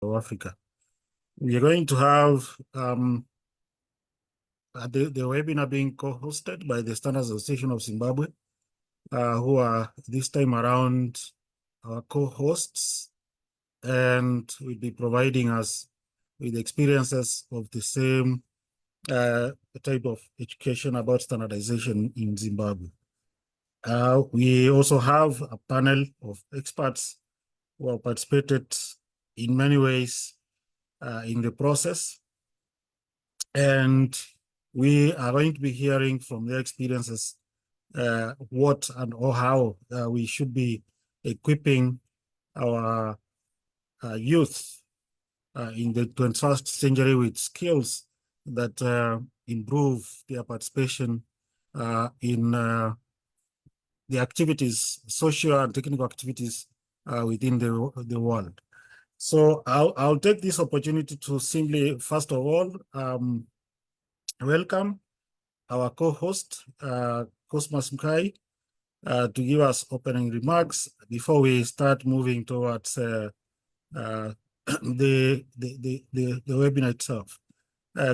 of Africa. We are going to have the webinar being co-hosted by the Standardization of Zimbabwe, who are this time around our co-hosts, and will be providing us with experiences of the same type of education about standardization in Zimbabwe. We also have a panel of experts who have participated in many ways in the process, and we are going to be hearing from their experiences what and or how we should be equipping our youth in the 21st century with skills that improve their participation in the activities, social and technical activities within the world. So I'll take this opportunity to simply, first of all, welcome our co-host, Cosmas Mkai, to give us opening remarks before we start moving towards the webinar itself.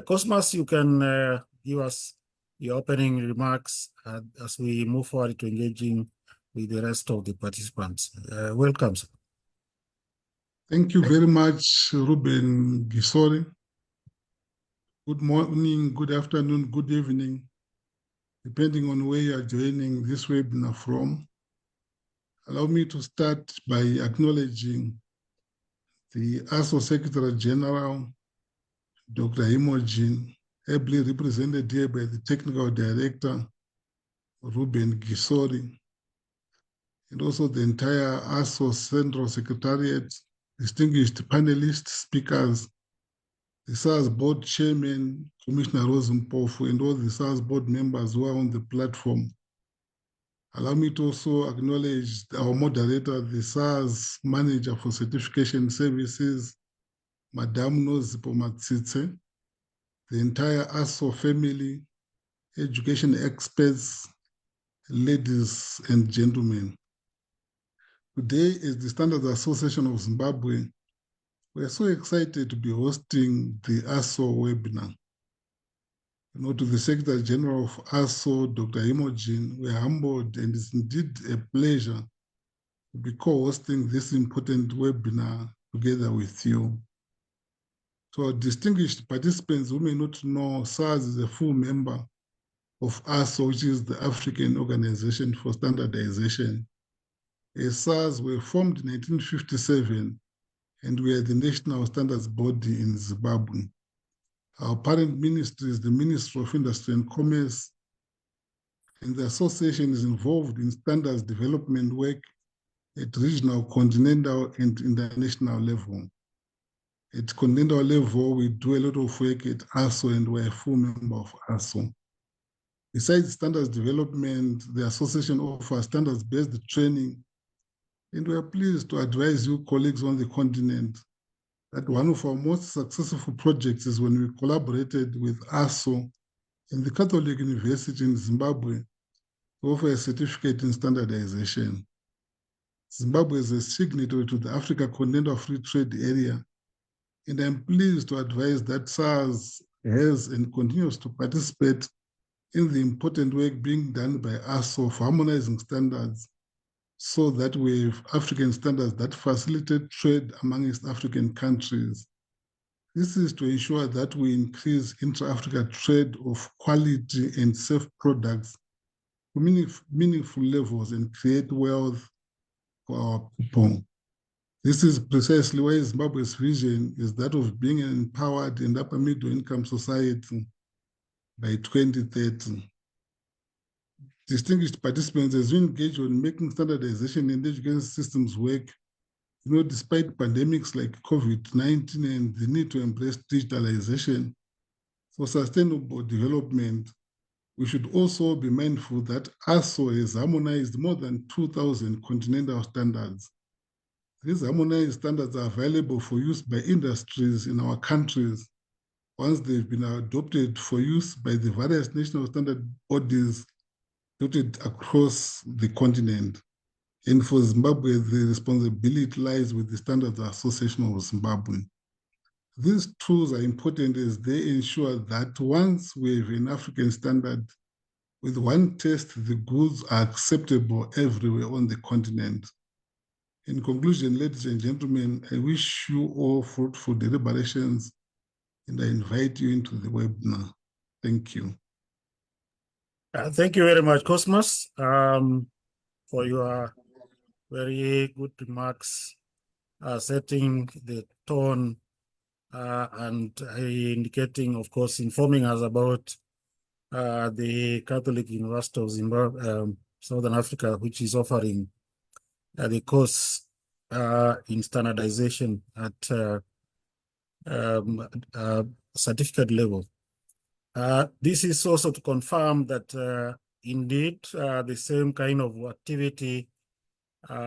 Cosmas, you can give us your opening remarks as we move forward to engaging with the rest of the participants. Welcome, sir. Thank you very much, Ruben Gisori. Good morning, good afternoon, good evening, depending on where you are joining this webinar from. Allow me to start by acknowledging the ARSO Secretary General, Dr. Imogen, ably represented here by the Technical Director, Ruben Gisori, and also the entire ARSO Central Secretariat, distinguished panelists, speakers, the SARS Board Chairman, Commissioner Rose Mpofu, and all the SARS Board members who are on the platform. Allow me to also acknowledge our moderator, the SARS Manager for Certification Services, Madame Nozipo Matsitse, the entire ARSO family, education experts, ladies and gentlemen. Today, as the Standards Association of Zimbabwe, we are so excited to be hosting the ARSO webinar. To the Secretary General of ARSO, Dr. Imogen, we are humbled, and it's indeed a pleasure to be co-hosting this important webinar together with you. To our distinguished participants who may not know, SARS is a full member of ARSO, which is the African Organization for Standardization. As SARS were formed in 1957, and we are the national standards body in Zimbabwe. Our parent ministry is the Ministry of Industry and Commerce, and the association is involved in standards development work at regional, continental, and international level. At continental level, we do a lot of work at ARSO, and we're a full member of ARSO. Besides standards development, the association offers standards-based training, and we are pleased to advise you colleagues on the continent that one of our most successful projects is when we collaborated with ARSO and the Catholic University in Zimbabwe to offer a certificate in standardization. Zimbabwe is a signatory to the Africa Continental Free Trade Area, and I'm pleased to advise that SARS has and continues to participate in the important work being done by ARSO for harmonizing standards so that we have African standards that facilitate trade among East African countries. This is to ensure that we increase intra-Africa trade of quality and safe products to meaningful levels and create wealth for our people. This is precisely why Zimbabwe's vision is that of being an empowered and upper middle income society by 2030. Distinguished participants, as we engage on making standardization and education systems work, despite pandemics like COVID-19 and the need to embrace digitalization for sustainable development, we should also be mindful that ARSO has harmonized more than 2,000 continental standards. These harmonized standards are available for use by industries in our countries once they've been adopted for use by the various national standard bodies dotted across the continent. And for Zimbabwe, the responsibility lies with the Standards Association of Zimbabwe. These tools are important as they ensure that once we have an African standard, with one test, the goods are acceptable everywhere on the continent. In conclusion, ladies and gentlemen, I wish you all fruitful deliberations, and I invite you into the webinar. Thank you. Thank you very much, Cosmos, for your very good remarks, setting the tone and indicating, of course, informing us about the Catholic University of Zimbabwe, Southern Africa, which is offering the course in standardization at certificate level. This is also to confirm that indeed the same kind of activity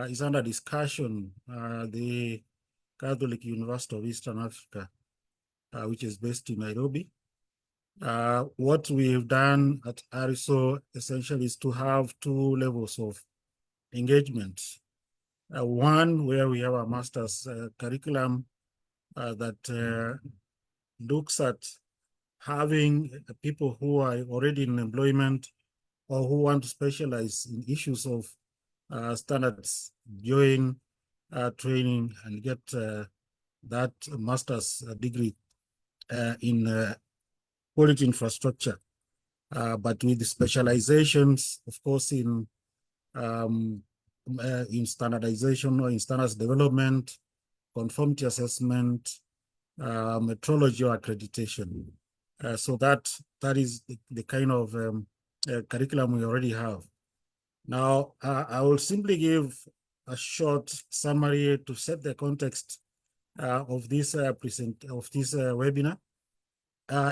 is under discussion. The Catholic University of Eastern Africa, which is based in Nairobi. What we've done at ARSO essentially is to have two levels of engagement. One where we have a master's curriculum that looks at having people who are already in employment or who want to specialize in issues of standards join training and get that master's degree in quality infrastructure, but with specializations, of course, in standardization or in standards development, conformity assessment, metrology or accreditation. So that is the kind of curriculum we already have. Now, I will simply give a short summary to set the context of this webinar,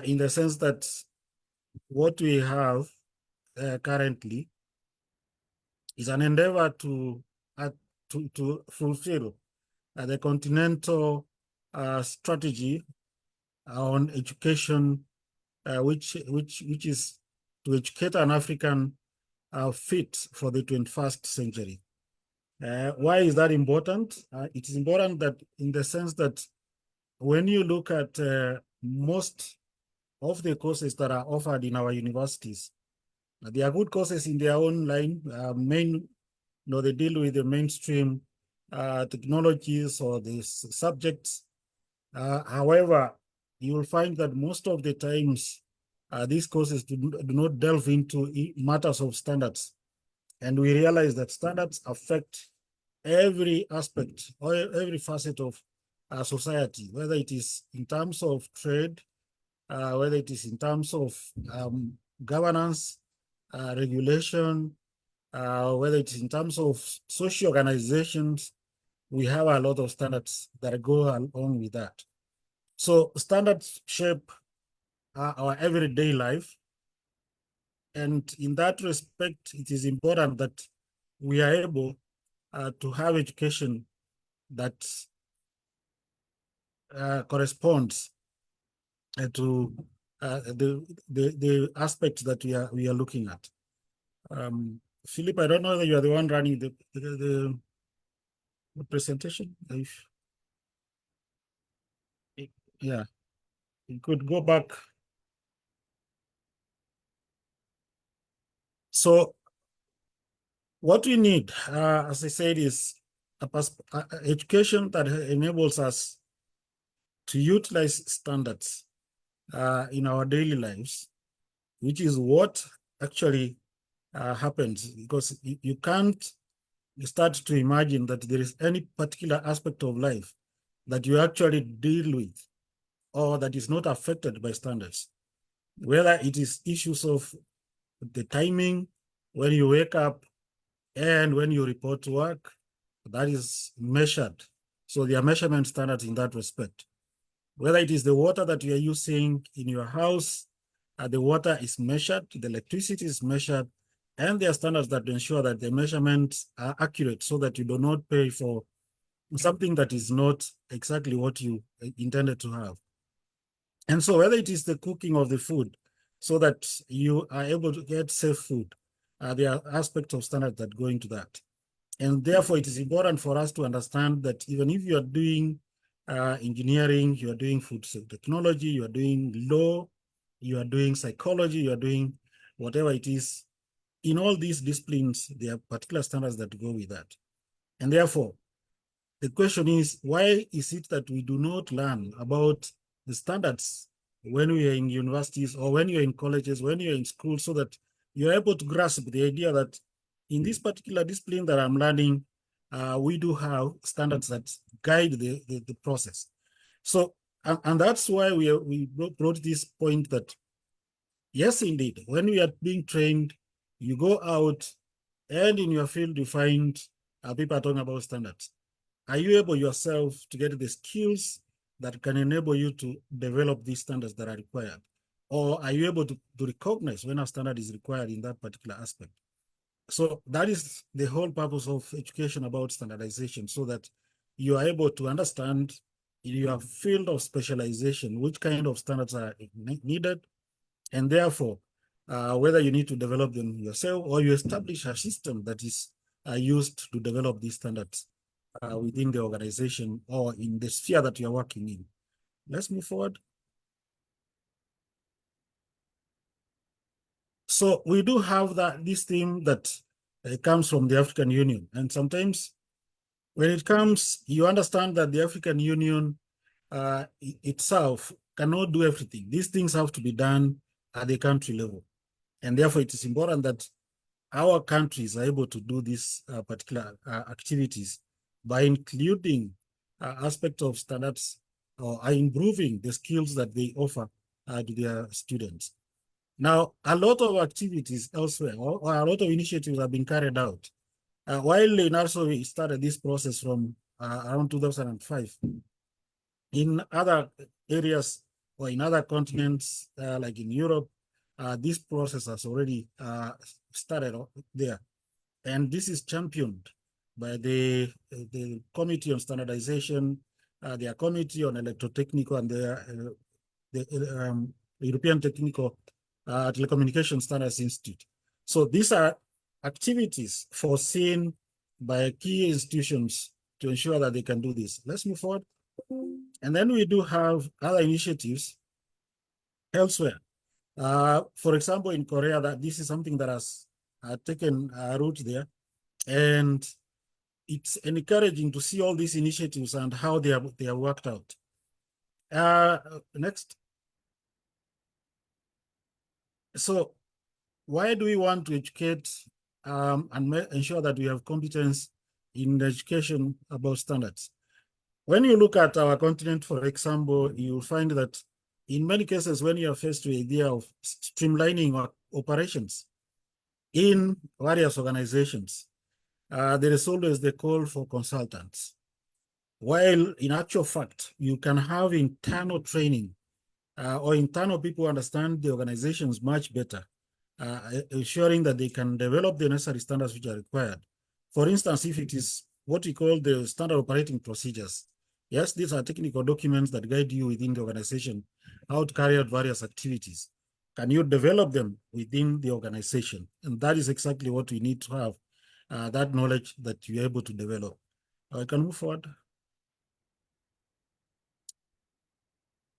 in the sense that what we have currently is an endeavor to fulfill the continental strategy on education, which is to educate an African fit for the 21st century. Why is that important? It is important that in the sense that when you look at most of the courses that are offered in our universities, they are good courses in their own line. They deal with the mainstream technologies or the subjects. However, you will find that most of the times these courses do not delve into matters of standards. And we realize that standards affect every aspect or every facet of society, whether it is in terms of trade, whether it is in terms of governance, regulation, whether it's in terms of social organizations. We have a lot of standards that go along with that. So standards shape our everyday life. And in that respect, it is important that we are able to have education that corresponds to the aspects that we are looking at. Philip, I don't know whether you are the one running the presentation. Yeah, you could go back. So what we need, as I said, is education that enables us to utilize standards in our daily lives, which is what actually happens, because you can't start to imagine that there is any particular aspect of life that you actually deal with or that is not affected by standards, whether it is issues of the timing when you wake up and when you report to work, that is measured. So there are measurement standards in that respect. Whether it is the water that you are using in your house, the water is measured, the electricity is measured, and there are standards that ensure that the measurements are accurate so that you do not pay for something that is not exactly what you intended to have. And so whether it is the cooking of the food so that you are able to get safe food, there are aspects of standards that go into that. And therefore, it is important for us to understand that even if you are doing engineering, you are doing food technology, you are doing law, you are doing psychology, you are doing whatever it is. In all these disciplines, there are particular standards that go with that. And therefore, the question is, why is it that we do not learn about the standards when we are in universities or when you're in colleges, when you're in school, so that you're able to grasp the idea that in this particular discipline that I'm learning, we do have standards that guide the process. So, and that's why we brought this point that, yes, indeed, when we are being trained, you go out and in your field, you find people are talking about standards. Are you able yourself to get the skills that can enable you to develop these standards that are required? Or are you able to recognize when a standard is required in that particular aspect? So that is the whole purpose of education about standardization, so that you are able to understand in your field of specialization which kind of standards are needed, and therefore whether you need to develop them yourself or you establish a system that is used to develop these standards within the organization or in the sphere that you're working in. Let's move forward. So we do have this theme that comes from the African Union. And sometimes when it comes, you understand that the African Union itself cannot do everything. These things have to be done at the country level. And therefore, it is important that our countries are able to do these particular activities by including aspects of standards or improving the skills that they offer to their students. Now, a lot of activities elsewhere or a lot of initiatives have been carried out. While in ARSO, we started this process from around 2005. In other areas or in other continents, like in Europe, this process has already started there. And this is championed by the Committee on Standardization, their Committee on Electrotechnical, and the European Technical Telecommunication Standards Institute. So these are activities foreseen by key institutions to ensure that they can do this. Let's move forward. And then we do have other initiatives elsewhere. For example, in Korea, that this is something that has taken root there. And it's encouraging to see all these initiatives and how they are worked out. Next. So why do we want to educate and ensure that we have competence in education about standards? When you look at our continent, for example, you'll find that in many cases, when you are faced with the idea of streamlining operations in various organizations, there is always the call for consultants. While in actual fact, you can have internal training or internal people understand the organizations much better, ensuring that they can develop the necessary standards which are required. For instance, if it is what we call the standard operating procedures, yes, these are technical documents that guide you within the organization, how to carry out various activities. Can you develop them within the organization? And that is exactly what we need to have, that knowledge that you're able to develop. I can move forward.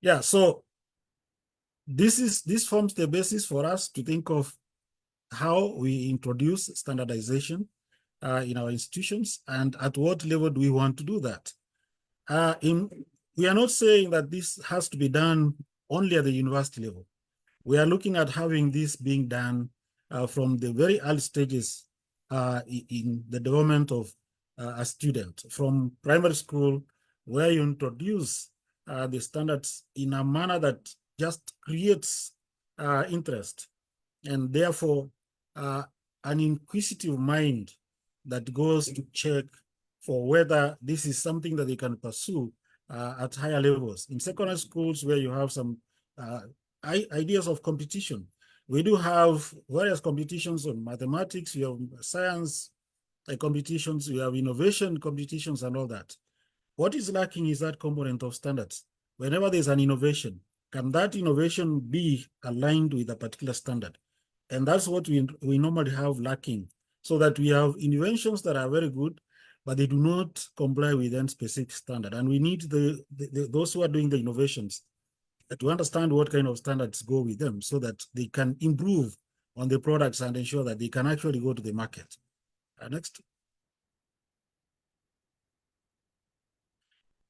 Yeah, so this forms the basis for us to think of how we introduce standardization in our institutions and at what level do we want to do that. We are not saying that this has to be done only at the university level. We are looking at having this being done from the very early stages in the development of a student, from primary school, where you introduce the standards in a manner that just creates interest, and therefore an inquisitive mind that goes to check for whether this is something that they can pursue at higher levels. In secondary schools, where you have some ideas of competition, we do have various competitions on mathematics, we have science competitions, we have innovation competitions and all that. What is lacking is that component of standards. Whenever there's an innovation, can that innovation be aligned with a particular standard? And that's what we normally have lacking, so that we have inventions that are very good, but they do not comply with any specific standard. And we need those who are doing the innovations to understand what kind of standards go with them so that they can improve on the products and ensure that they can actually go to the market. Next.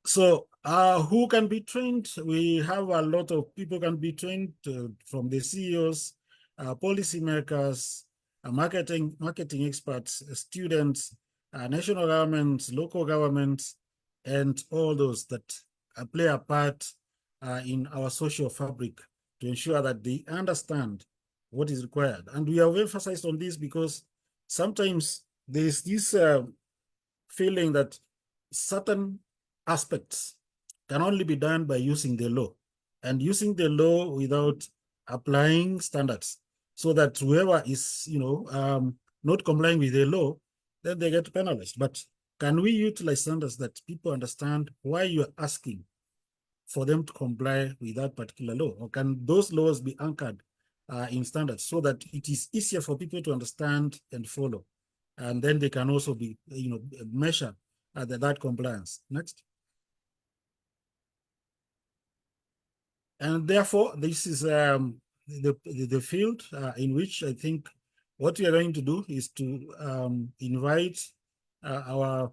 So who can be trained? We have a lot of people can be trained from the CEOs, policymakers, marketing experts, students, national governments, local governments, and all those that play a part in our social fabric to ensure that they understand what is required. And we have emphasized on this because sometimes there's this feeling that certain aspects can only be done by using the law and using the law without applying standards, so that whoever is, not complying with the law, then they get penalized. But can we utilize standards that people understand why you're asking for them to comply with that particular law? Or can those laws be anchored in standards so that it is easier for people to understand and follow? And then they can also be, measure that compliance. Next. And therefore, this is the field in which I think what we are going to do is to invite our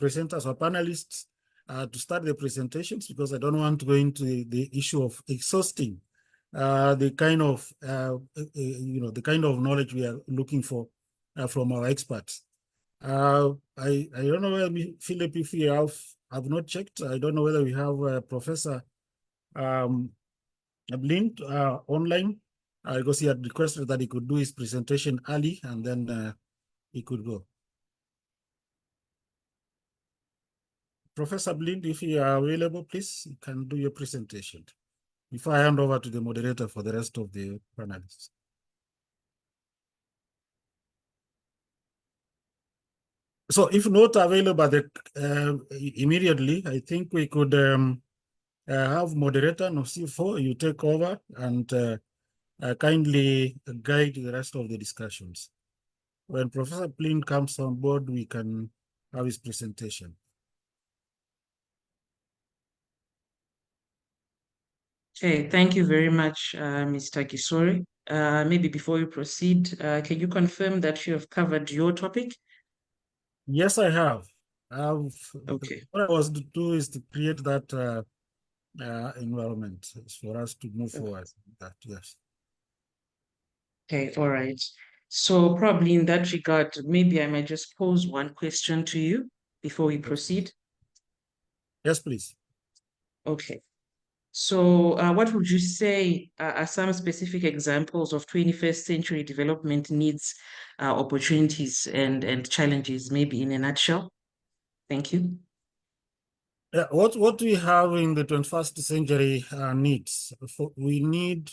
presenters or panelists to start the presentations, because I don't want to go into the issue of exhausting the kind of the kind of knowledge we are looking for from our experts. I don't know whether Philip, if we have not checked. I don't know whether we have Professor Blind online, because he had requested that he could do his presentation early and then he could go. Professor Blind, if you are available, please, you can do your presentation before I hand over to the moderator for the rest of the panelists. So if not available immediately, I think we could have moderator Nosifo, you take over and kindly guide the rest of the discussions. When Professor Plin comes on board, we can have his presentation. Okay, thank you very much, Mr. Gisori. Maybe before you proceed, can you confirm that you have covered your topic? Yes, I have. Okay. What I was to do is to create that environment for us to move forward. Yes. Okay, all right. So probably in that regard, maybe I might just pose one question to you before we proceed. Yes, please. Okay. So what would you say are some specific examples of 21st century development needs, opportunities, and challenges, maybe in a nutshell? Thank you. Yeah, what we have in the 21st century needs. We need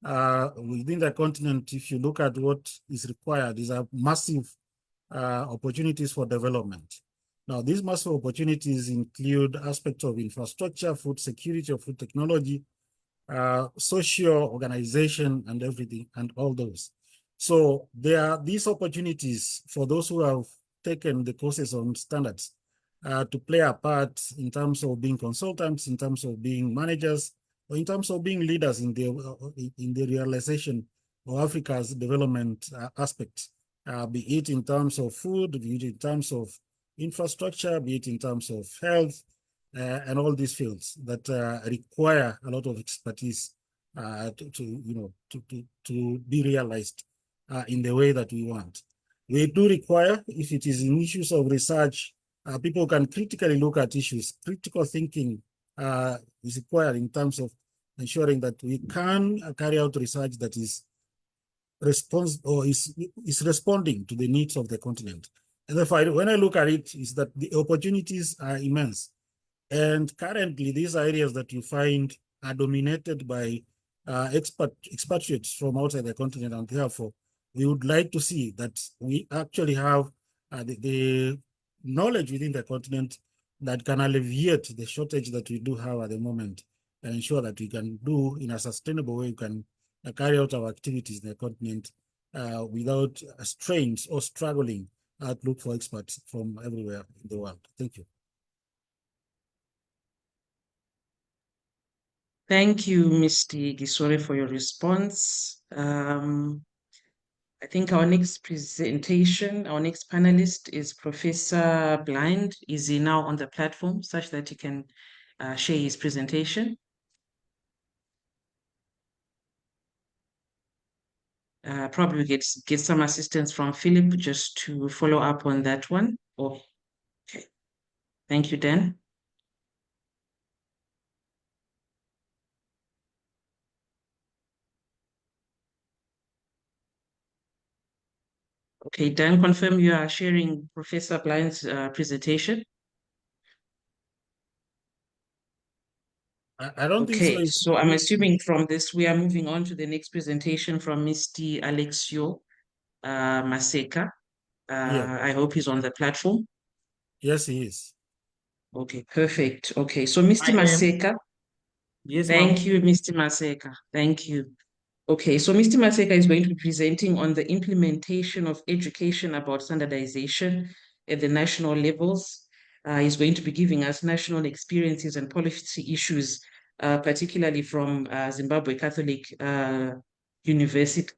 within the continent, if you look at what is required, is a massive opportunities for development. Now, these massive opportunities include aspects of infrastructure, food security, or food technology, social organization, and everything, and all those. So there are these opportunities for those who have taken the courses on standards to play a part in terms of being consultants, in terms of being managers, or in terms of being leaders in the realization of Africa's development aspects, be it in terms of food, be it in terms of infrastructure, be it in terms of health, and all these fields that require a lot of expertise to be realized in the way that we want. We do require, if it is in issues of research, people can critically look at issues. Critical thinking is required in terms of ensuring that we can carry out research that is responding to the needs of the continent. And therefore, when I look at it, is that the opportunities are immense. And currently, these areas that you find are dominated by expatriates from outside the continent, and therefore, we would like to see that we actually have the knowledge within the continent that can alleviate the shortage that we do have at the moment and ensure that we can do in a sustainable way, we can carry out our activities in the continent without strains or struggling I'd look for experts from everywhere in the world. Thank you. Thank you, Mr. Gisore, for your response. I think our next presentation, our next panelist is Professor Blind. Is he now on the platform such that he can share his presentation? Probably get some assistance from Philip just to follow up on that one. Oh, okay. Thank you, Dan. Okay, Dan, confirm you are sharing Professor Blind's presentation. I don't think so. Okay, so I'm assuming from this, we are moving on to the next presentation from Mr. Alexio Maseka. Yeah. I hope he's on the platform. Yes, he is. Okay, perfect. Okay, so Mr. I am. Maseka. Yes, Thank you, Mr. Maseka. Thank you. Okay, so Mr. Maseka is going to be presenting on the implementation of education about standardization at the national levels. He's going to be giving us national experiences and policy issues, particularly from Zimbabwe Catholic University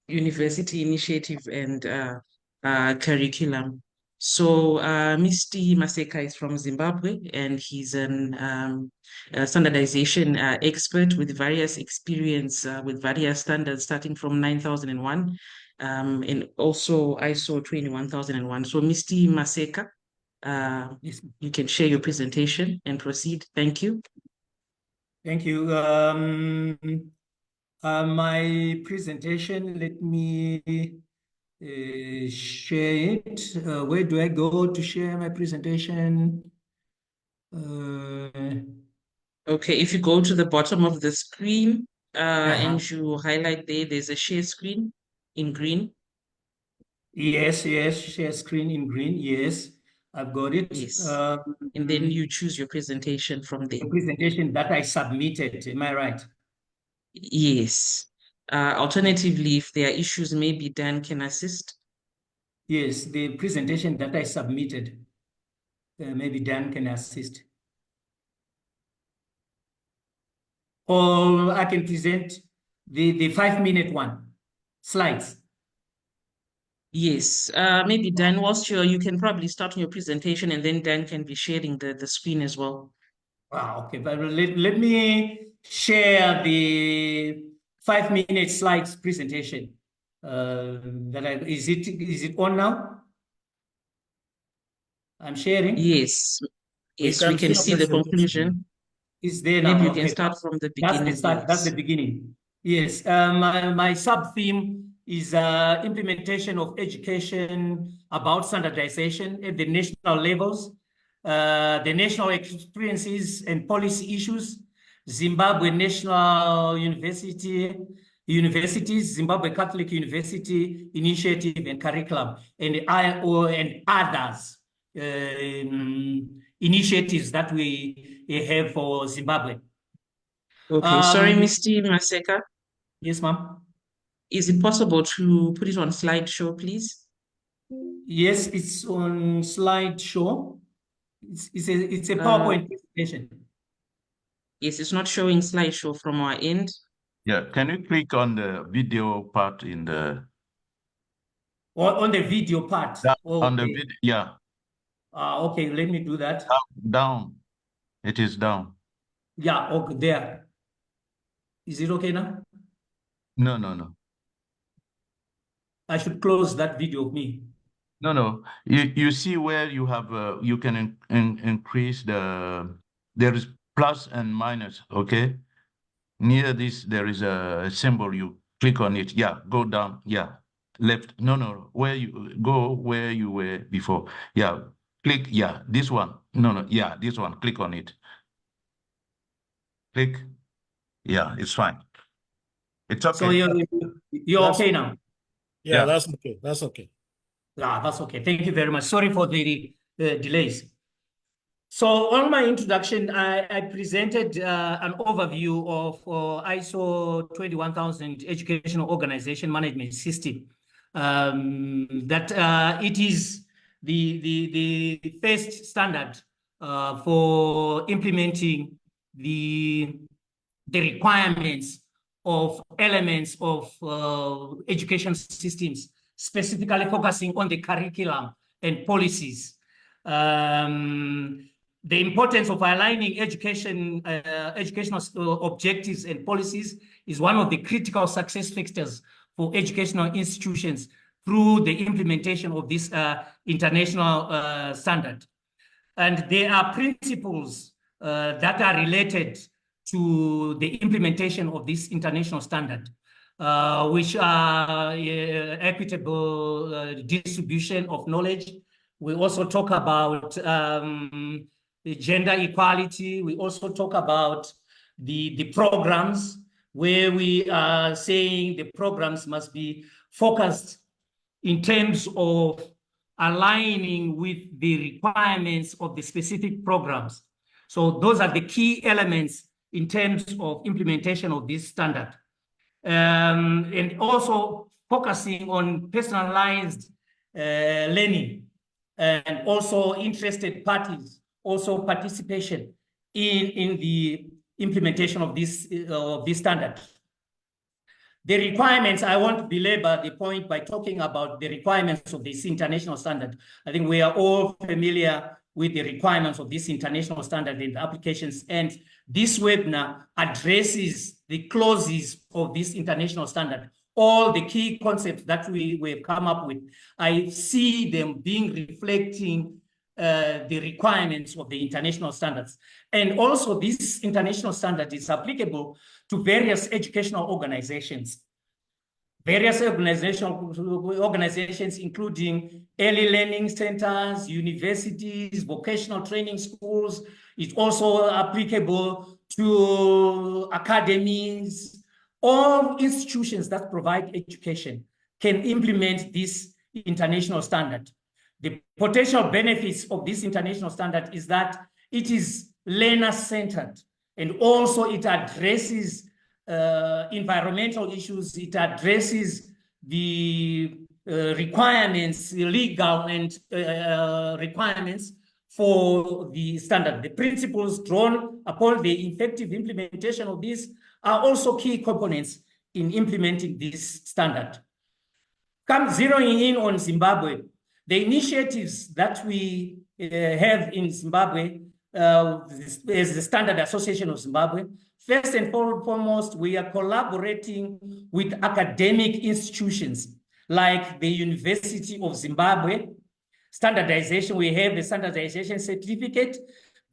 Initiative and curriculum. So Mr. Maseka is from Zimbabwe, and he's a standardization expert with various experience with various standards starting from 9001 and also ISO 21001. So Mr. Maseka, yes. you can share your presentation and proceed. Thank you. Thank you. My presentation, let me share it. Where do I go to share my presentation? Okay, if you go to the bottom of the screen and you highlight there's a share screen in green. Yes, share screen in green. Yes, I've got it. Yes. And then you choose your presentation from there. The presentation that I submitted, am I right? Yes. Alternatively, if there are issues, maybe Dan can assist. Yes, the presentation that I submitted, maybe Dan can assist. Or I can present the 5-minute one, slides. Yes, maybe Dan, whilst you can probably start on your presentation and then Dan can be sharing the screen as well. Okay, but let me share the 5-minute slides presentation. Is it on now? I'm sharing. Yes, yes, we can see the conclusion. Is there now? Maybe you Okay. can start from the That's beginning. the start. Yes. That's the beginning. Yes. My sub-theme is implementation of education about standardization at the national levels, the national experiences and policy issues, Zimbabwe National Universities, Zimbabwe Catholic University Initiative and Curriculum, and others initiatives that we have for Zimbabwe. Okay, sorry, Mr. Maseka. Yes, ma'am. Is it possible to put it on slideshow, please? Yes, it's on slideshow. It's a PowerPoint presentation. Yes, it's not showing slideshow from our end. Yeah, can you click on the video part in the... On the video part? On the video, yeah. Okay, let me do that. Down. It is down. Yeah, okay, there. Is it okay now? No. I should close that video of me. No. You see where you have, you can increase the, there is plus and minus, okay? Near this, there is a symbol, you click on it. Yeah, go down, yeah. Left, no, where you go, where you were before. Yeah, click, yeah, this one. No, yeah, this one, click on it. Click, yeah, it's fine. It's okay. So you're okay now? Yeah, that's okay. That's okay. Yeah, that's okay. Thank you very much. Sorry for the delays. So on my introduction, I presented an overview of ISO 21000 Educational Organization Management System. That it is the first standard for implementing the requirements of elements of education systems, specifically focusing on the curriculum and policies. The importance of aligning educational objectives and policies is one of the critical success factors for educational institutions through the implementation of this international standard. And there are principles that are related to the implementation of this international standard, which are equitable distribution of knowledge. We also talk about gender equality. We also talk about the programs, where we are saying the programs must be focused in terms of aligning with the requirements of the specific programs. So those are the key elements in terms of implementation of this standard. And also focusing on personalized learning, and also interested parties, also participation in the implementation of this standard. The requirements, I won't belabor the point by talking about the requirements of this international standard. I think we are all familiar with the requirements of this international standard and applications, and this webinar addresses the clauses of this international standard. All the key concepts that we have come up with, I see them being reflecting the requirements of the international standards. And also this international standard is applicable to various educational organizations. Various organizations, including early learning centers, universities, vocational training schools. It's also applicable to academies. All institutions that provide education can implement this international standard. The potential benefits of this international standard is that it is learner-centered, and also it addresses environmental issues. It addresses the requirements, legal and requirements for the standard. The principles drawn upon the effective implementation of this are also key components in implementing this standard. Come zeroing in on Zimbabwe, the initiatives that we have in Zimbabwe as the Standard Association of Zimbabwe, first and foremost, we are collaborating with academic institutions like the University of Zimbabwe. Standardization, we have the standardization certificate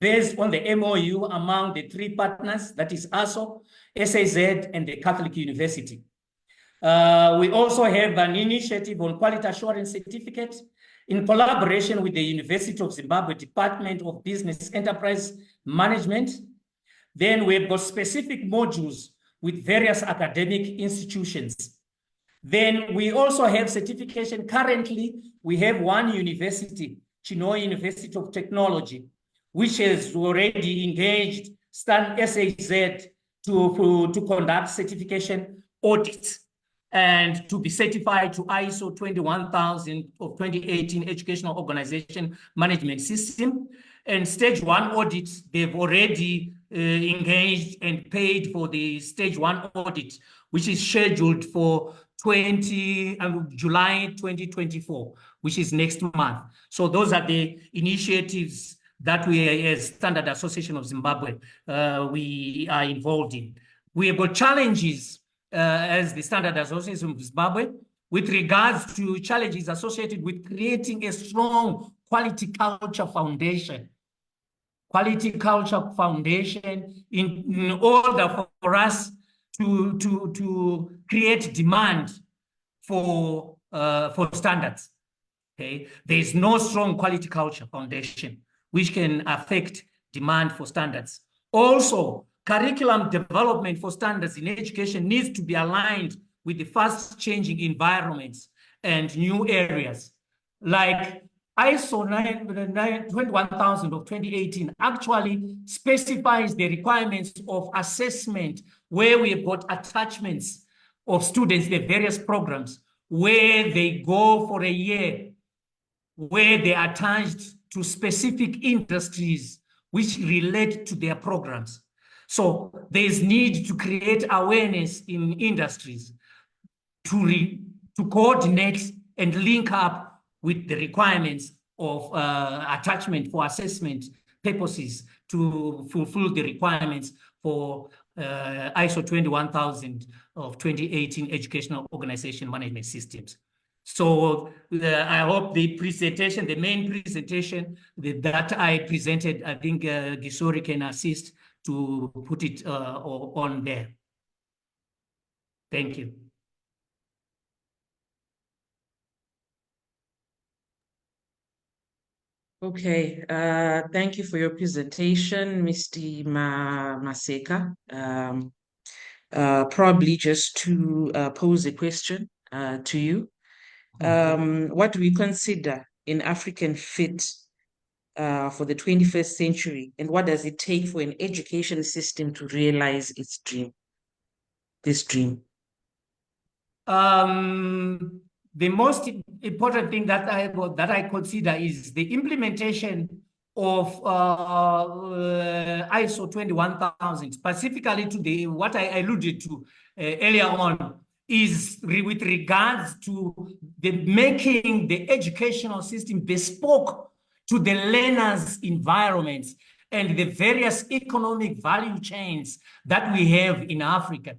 based on the MOU among the three partners, that is ARSO, SAZ, and the Catholic University. We also have an initiative on quality assurance certificate in collaboration with the University of Zimbabwe Department of Business Enterprise Management. Then we've got specific modules with various academic institutions. Then we also have certification. Currently, we have one university, Chinoy University of Technology, which has already engaged SAZ to conduct certification audits and to be certified to ISO 21000 of 2018 Educational Organization Management System. And stage one audits, they've already engaged and paid for the stage one audit, which is scheduled for July 2024, which is next month. So those are the initiatives that we, as Standard Association of Zimbabwe, we are involved in. We have got challenges as the Standard Association of Zimbabwe with regards to challenges associated with creating a strong quality culture foundation. Quality culture foundation in order for us to create demand for standards. Okay, there is no strong quality culture foundation which can affect demand for standards. Also, curriculum development for standards in education needs to be aligned with the fast changing environments and new areas. Like ISO 21000 of 2018 actually specifies the requirements of assessment, where we've got attachments of students, the various programs, where they go for a year where they are attached to specific industries which relate to their programs. So there is need to create awareness in industries to coordinate and link up with the requirements of attachment for assessment purposes to fulfill the requirements for ISO 21000 of 2018 Educational Organization Management Systems. So I hope the presentation, the main presentation that I presented, I think Gisori can assist to put it on there. Thank you. Okay, thank you for your presentation, Mr. Maseka. Probably just to pose a question to you. What do we consider an African fit for the 21st century, and what does it take for an education system to realize its dream, this dream? The most important thing that I consider is the implementation of ISO 21000, specifically to what I alluded to earlier on, is with regards to the making the educational system bespoke to the learners' environments and the various economic value chains that we have in Africa.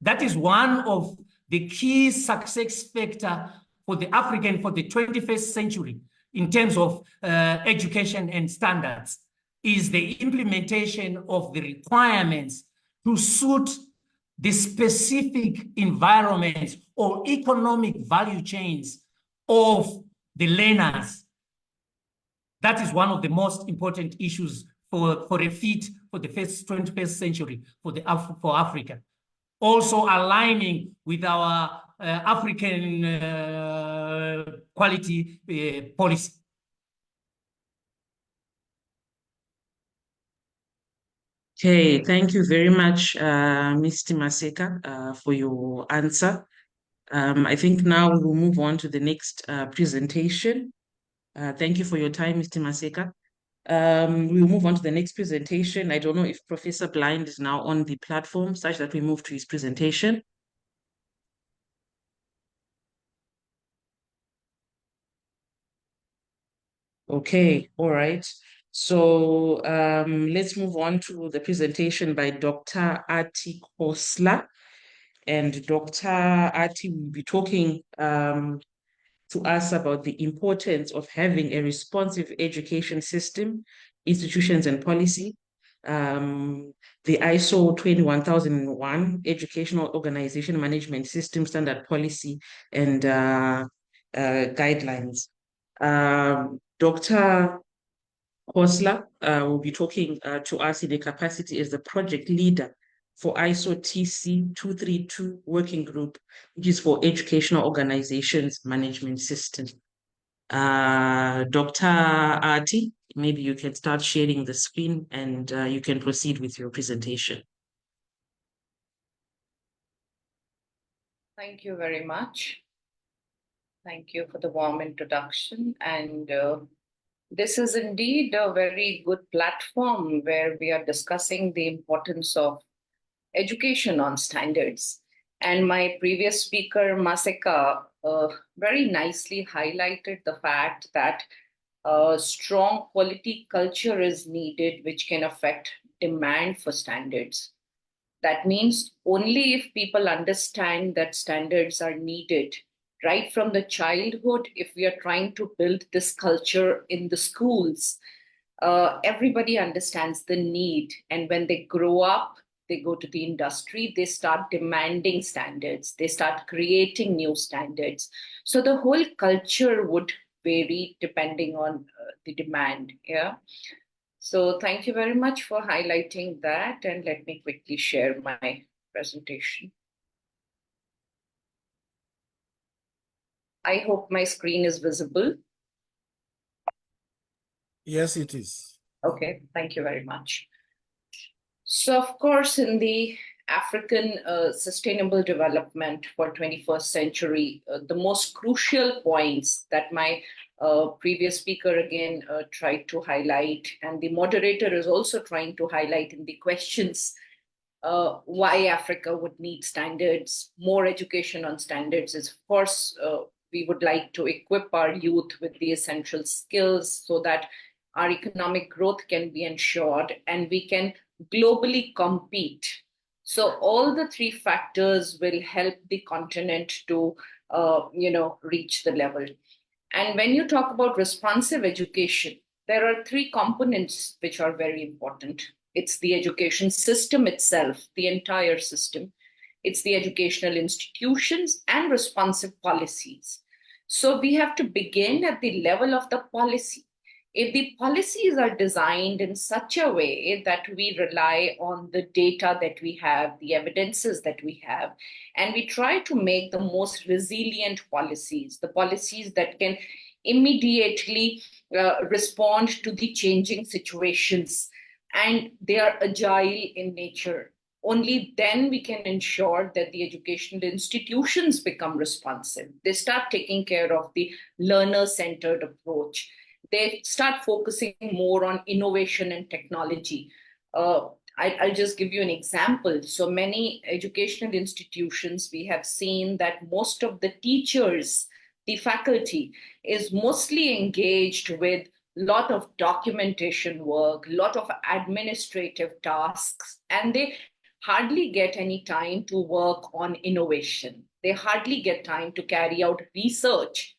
That is one of the key success factor for the 21st century in terms of education and standards, is the implementation of the requirements to suit the specific environments or economic value chains of the learners. That is one of the most important issues for a fit for the 21st century for Africa. Also aligning with our African quality policy. Okay, thank you very much, Mr. Maseka, for your answer. I think now we will move on to the next presentation. Thank you for your time, Mr. Maseka. We will move on to the next presentation. I don't know if Professor Blind is now on the platform, such that we move to his presentation. Okay, all right. So let's move on to the presentation by Dr. Ati Kosla. And Dr. Ati will be talking to us about the importance of having a responsive education system, institutions and policy, the ISO 21001 Educational Organization Management System Standard Policy and Guidelines. Dr. Kosla will be talking to us in the capacity as the project leader for ISO TC 232 Working Group, which is for Educational Organizations Management System. Dr. Ati, maybe you can start sharing the screen and you can proceed with your presentation. Thank you very much. Thank you for the warm introduction. And this is indeed a very good platform where we are discussing the importance of education on standards. And my previous speaker, Maseka, very nicely highlighted the fact that a strong quality culture is needed, which can affect demand for standards. That means only if people understand that standards are needed right from the childhood, if we are trying to build this culture in the schools, everybody understands the need. And when they grow up, they go to the industry, they start demanding standards, they start creating new standards. So the whole culture would vary depending on the demand. Yeah. So thank you very much for highlighting that. And let me quickly share my presentation. I hope my screen is visible. Yes, it is. Okay, thank you very much. So of course, in the African sustainable development for 21st century, the most crucial points that my Previous speaker again tried to highlight, and the moderator is also trying to highlight in the questions, why Africa would need standards. More education on standards is, of course, we would like to equip our youth with the essential skills so that our economic growth can be ensured and we can globally compete. So all the three factors will help the continent to, reach the level. And when you talk about responsive education, there are three components which are very important. It's the education system itself, the entire system. It's the educational institutions and responsive policies. So we have to begin at the level of the policy. If the policies are designed in such a way that we rely on the data that we have, the evidences that we have, and we try to make the most resilient policies, the policies that can immediately respond to the changing situations, and they are agile in nature, only then we can ensure that the educational institutions become responsive. They start taking care of the learner-centered approach. They start focusing more on innovation and technology. I'll just give you an example. So many educational institutions, we have seen that most of the teachers, the faculty, is mostly engaged with a lot of documentation work, a lot of administrative tasks, and they hardly get any time to work on innovation. They hardly get time to carry out research.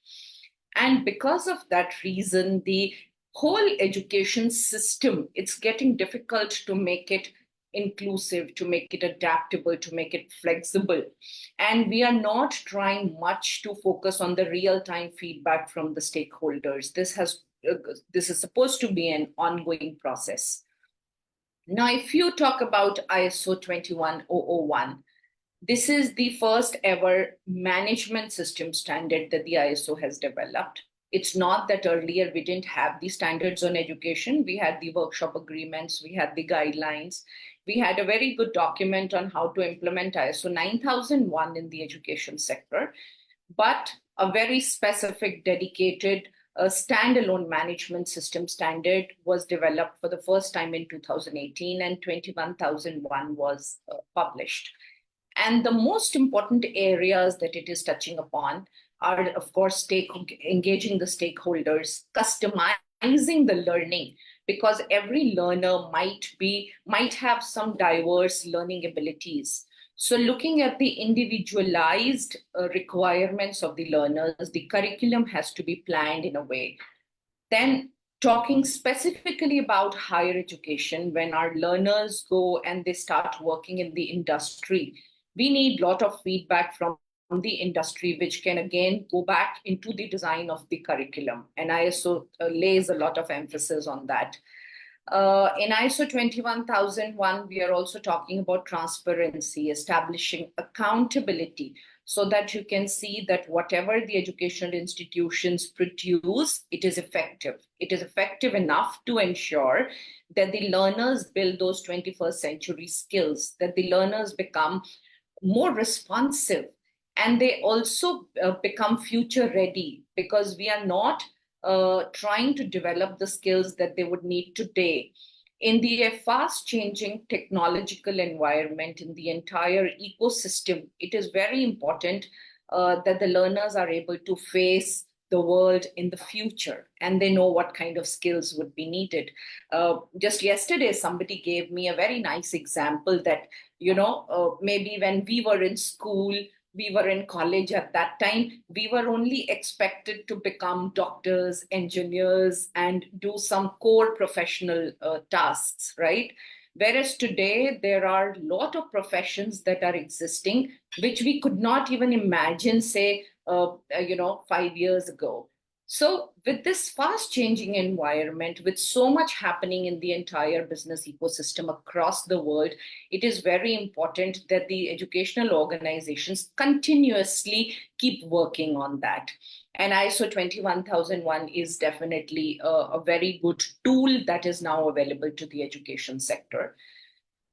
And because of that reason, the whole education system, it's getting difficult to make it inclusive, to make it adaptable, to make it flexible. And we are not trying much to focus on the real-time feedback from the stakeholders. This is supposed to be an ongoing process. Now, if you talk about ISO 21001, this is the first ever management system standard that the ISO has developed. It's not that earlier we didn't have the standards on education. We had the workshop agreements, we had the guidelines, we had a very good document on how to implement ISO 9001 in the education sector, but a very specific, dedicated, standalone management system standard was developed for the first time in 2018, and 21001 was published. And the most important areas that it is touching upon are, of course, engaging the stakeholders, customizing the learning, because every learner might have some diverse learning abilities. So looking at the individualized requirements of the learners, the curriculum has to be planned in a way. Then talking specifically about higher education, when our learners go and they start working in the industry, we need a lot of feedback from the industry, which can again go back into the design of the curriculum. And ISO lays a lot of emphasis on that. In ISO 21001, we are also talking about transparency, establishing accountability, so that you can see that whatever the educational institutions produce, it is effective. It is effective enough to ensure that the learners build those 21st century skills, that the learners become more responsive, and they also become future ready, because we are not trying to develop the skills that they would need today. In the fast changing technological environment, in the entire ecosystem, it is very important that the learners are able to face the world in the future, and they know what kind of skills would be needed. Just yesterday, somebody gave me a very nice example that, maybe when we were in school, we were in college at that time, we were only expected to become doctors, engineers, and do some core professional tasks, right? Whereas today, there are a lot of professions that are existing, which we could not even imagine, say, 5 years ago. So with this fast changing environment, with so much happening in the entire business ecosystem across the world, it is very important that the educational organizations continuously keep working on that. And ISO 21001 is definitely a very good tool that is now available to the education sector.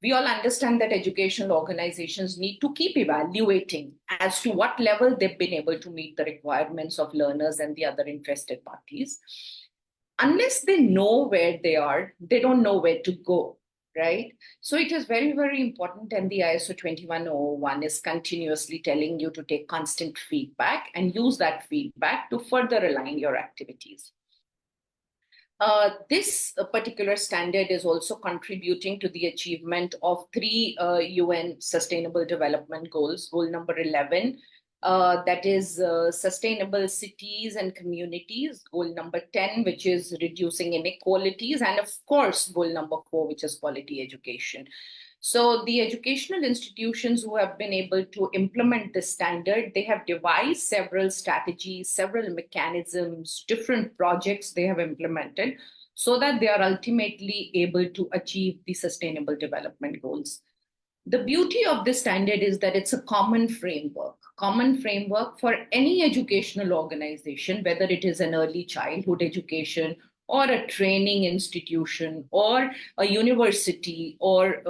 We all understand that educational organizations need to keep evaluating as to what level they've been able to meet the requirements of learners and the other interested parties. Unless they know where they are, they don't know where to go, right? So it is very, very important. And the ISO 21001 is continuously telling you to take constant feedback and use that feedback to further align your activities. This particular standard is also contributing to the achievement of 3 UN Sustainable Development Goals. Goal number 11, that is sustainable cities and communities. Goal number 10, which is reducing inequalities. And of course, goal number 4, which is quality education. So the educational institutions who have been able to implement this standard, they have devised several strategies, several mechanisms, different projects they have implemented so that they are ultimately able to achieve the sustainable development goals. The beauty of this standard is that it's a common framework for any educational organization, whether it is an early childhood education or a training institution or a university or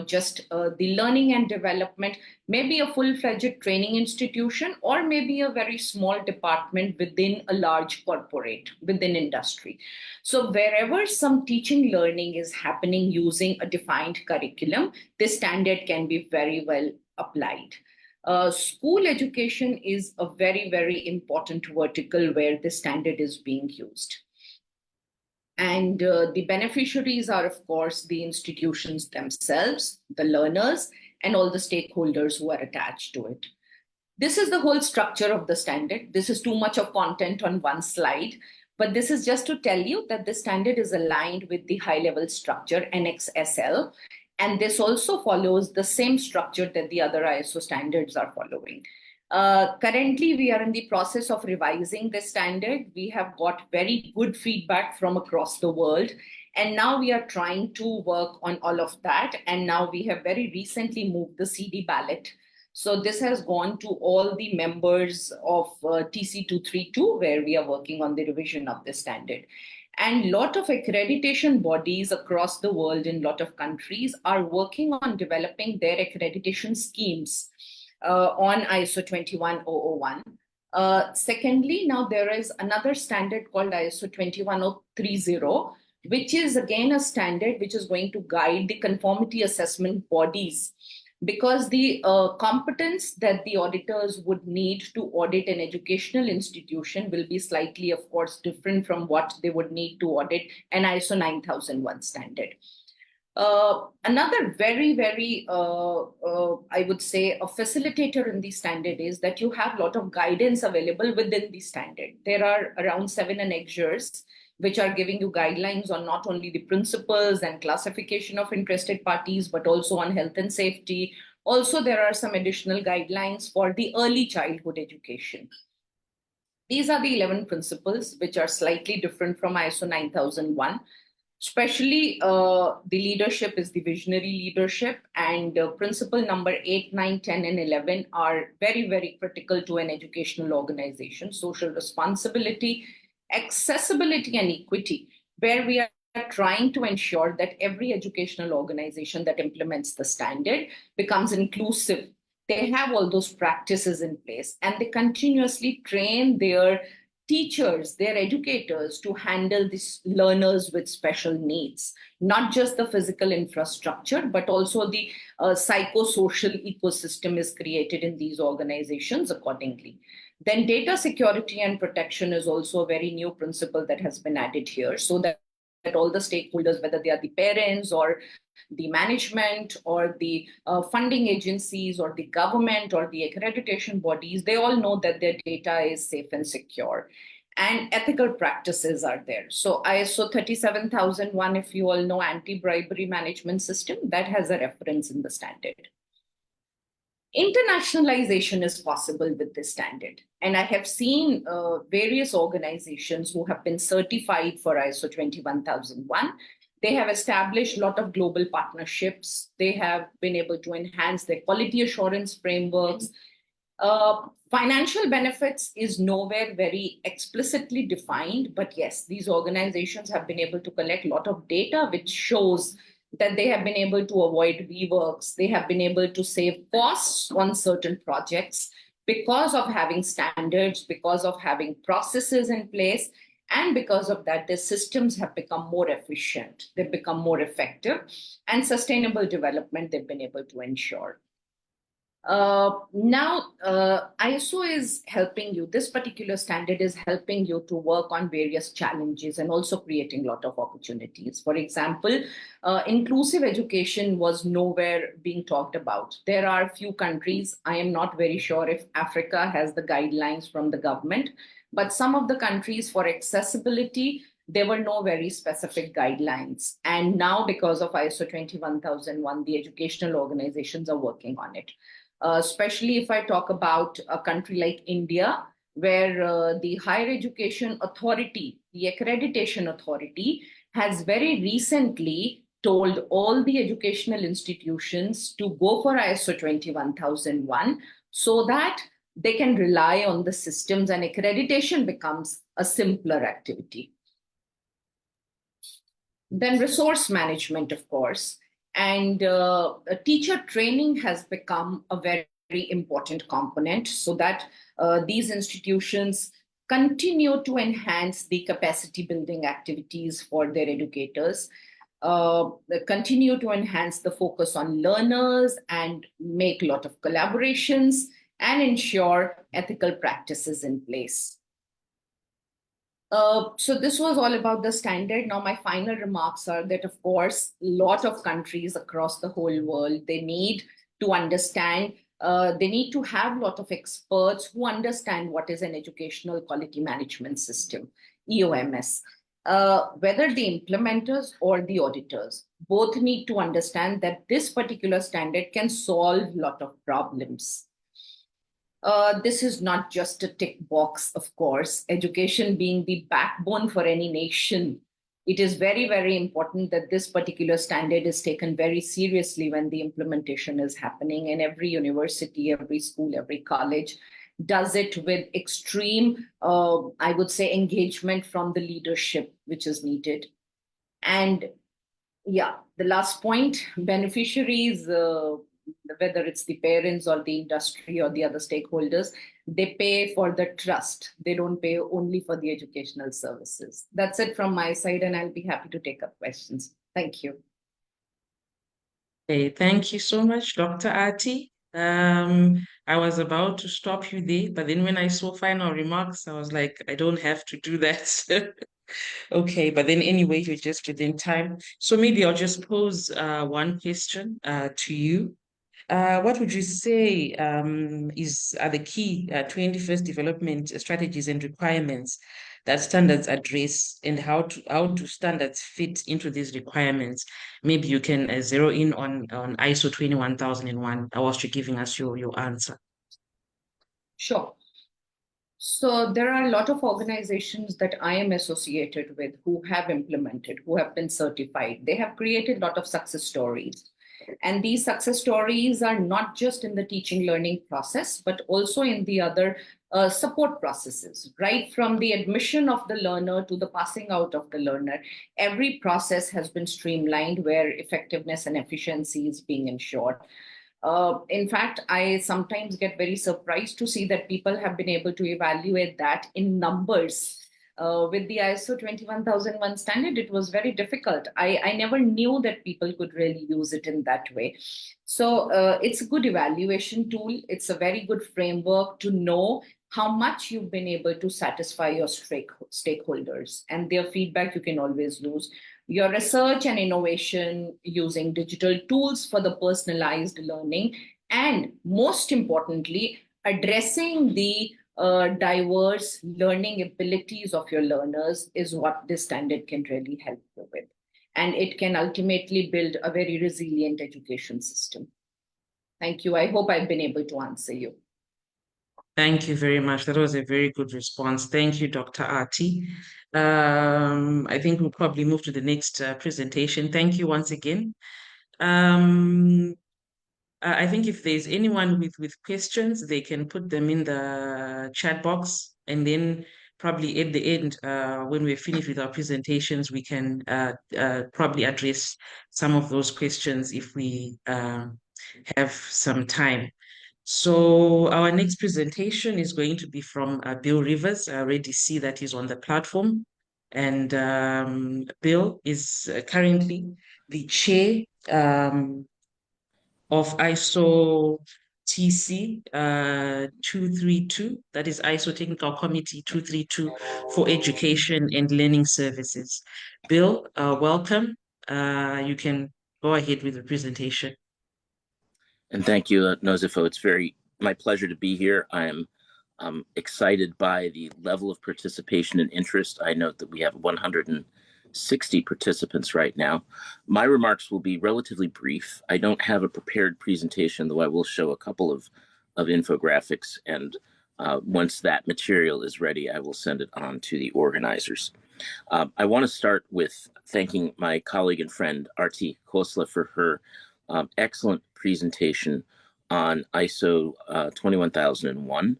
just the learning and development, maybe a full-fledged training institution or maybe a very small department within a large corporate, within industry. So wherever some teaching learning is happening using a defined curriculum, this standard can be very well applied. School education is a very, very important vertical where this standard is being used. And the beneficiaries are, of course, the institutions themselves, the learners, and all the stakeholders who are attached to it. This is the whole structure of the standard. This is too much of content on one slide, but this is just to tell you that the standard is aligned with the high-level structure, NXSL, and this also follows the same structure that the other ISO standards are following. Currently, we are in the process of revising this standard. We have got very good feedback from across the world. And now we are trying to work on all of that. And now we have very recently moved the CD ballot. So this has gone to all the members of TC232, where we are working on the revision of the standard. And a lot of accreditation bodies across the world in a lot of countries are working on developing their accreditation schemes on ISO 21001. Secondly, now there is another standard called ISO 21030, which is again a standard which is going to guide the conformity assessment bodies, because the competence that the auditors would need to audit an educational institution will be slightly, of course, different from what they would need to audit an ISO 9001 standard. Another very, very, I would say, a facilitator in the standard is that you have a lot of guidance available within the standard. There are around 7 annexures which are giving you guidelines on not only the principles and classification of interested parties, but also on health and safety. Also, there are some additional guidelines for the early childhood education. These are the 11 principles, which are slightly different from ISO 9001. Especially the leadership is the visionary leadership, and principle number 8, 9, 10, and 11 are very, very critical to an educational organization. Social responsibility, accessibility, and equity, where we are trying to ensure that every educational organization that implements the standard becomes inclusive. They have all those practices in place, and they continuously train their teachers, their educators to handle these learners with special needs, not just the physical infrastructure, but also the psychosocial ecosystem is created in these organizations accordingly. Then data security and protection is also a very new principle that has been added here, so that all the stakeholders, whether they are the parents or the management or the funding agencies or the government or the accreditation bodies, they all know that their data is safe and secure. And ethical practices are there. So ISO 37001, if you all know, anti-bribery management system, that has a reference in the standard. Internationalization is possible with this standard. And I have seen various organizations who have been certified for ISO 21001. They have established a lot of global partnerships. They have been able to enhance their quality assurance frameworks. Financial benefits is nowhere very explicitly defined, but yes, these organizations have been able to collect a lot of data which shows that they have been able to avoid reworks, they have been able to save costs on certain projects because of having standards, because of having processes in place, and because of that, the systems have become more efficient, they've become more effective, and sustainable development they've been able to ensure. Now, ISO is helping you, this particular standard is helping you to work on various challenges and also creating a lot of opportunities. For example, inclusive education was nowhere being talked about. There are few countries, I am not very sure if Africa has the guidelines from the government, but some of the countries for accessibility, there were no very specific guidelines. And now because of ISO 21001, the educational organizations are working on it. Especially if I talk about a country like India, where the higher education authority, the accreditation authority, has very recently told all the educational institutions to go for ISO 21001 so that they can rely on the systems and accreditation becomes a simpler activity. Then resource management, of course. And teacher training has become a very, very important component so that these institutions continue to enhance the capacity building activities for their educators, continue to enhance the focus on learners and make a lot of collaborations and ensure ethical practices in place. So this was all about the standard. Now, my final remarks are that, of course, a lot of countries across the whole world, they need to understand, they need to have a lot of experts who understand what is an educational quality management system, EOMS. Whether the implementers or the auditors, both need to understand that this particular standard can solve a lot of problems. This is not just a tick box, of course. Education being the backbone for any nation, it is very, very important that this particular standard is taken very seriously when the implementation is happening. And every university, every school, every college does it with extreme, I would say, engagement from the leadership, which is needed. And yeah, the last point, beneficiaries, whether it's the parents or the industry or the other stakeholders, they pay for the trust. They don't pay only for the educational services. That's it from my side, and I'll be happy to take up questions. Thank you. Okay, thank you so much, Dr. Ati. I was about to stop you there, but then when I saw final remarks, I was like, I don't have to do that. Okay, but then anyway, you're just within time. So maybe I'll just pose one question to you. What would you say are the key 21st development strategies and requirements that standards address, and how do standards fit into these requirements? Maybe you can zero in on ISO 21001 whilst you're giving us your answer. Sure. So there are a lot of organizations that I am associated with who have implemented, who have been certified. They have created a lot of success stories. And these success stories are not just in the teaching learning process, but also in the other support processes, right from the admission of the learner to the passing out of the learner. Every process has been streamlined where effectiveness and efficiency is being ensured. In fact, I sometimes get very surprised to see that people have been able to evaluate that in numbers. With the ISO 21001 standard, it was very difficult. I never knew that people could really use it in that way. So it's a good evaluation tool. It's a very good framework to know how much you've been able to satisfy your stakeholders, and their feedback you can always use. Your research and innovation using digital tools for the personalized learning, and most importantly, addressing the diverse learning abilities of your learners is what this standard can really help you with. And it can ultimately build a very resilient education system. Thank you. I hope I've been able to answer you. Thank you very much. That was a very good response. Thank you, Dr. Ati. I think we'll probably move to the next presentation. Thank you once again. I think if there's anyone with questions, they can put them in the chat box, and then probably at the end, when we're finished with our presentations, we can probably address some of those questions if we have some time. So our next presentation is going to be from Bill Rivers. I already see that he's on the platform. And Bill is currently the chair of ISO TC 232, that is ISO Technical Committee 232 for Education and Learning Services. Bill, welcome. You can go ahead with the presentation. And thank you, Nozifo. It's my pleasure to be here. I am excited by the level of participation and interest. I note that we have 160 participants right now. My remarks will be relatively brief. I don't have a prepared presentation, though I will show a couple of infographics. And once that material is ready, I will send it on to the organizers. I want to start with thanking my colleague and friend, Arti Khosla, for her excellent presentation on ISO 21001,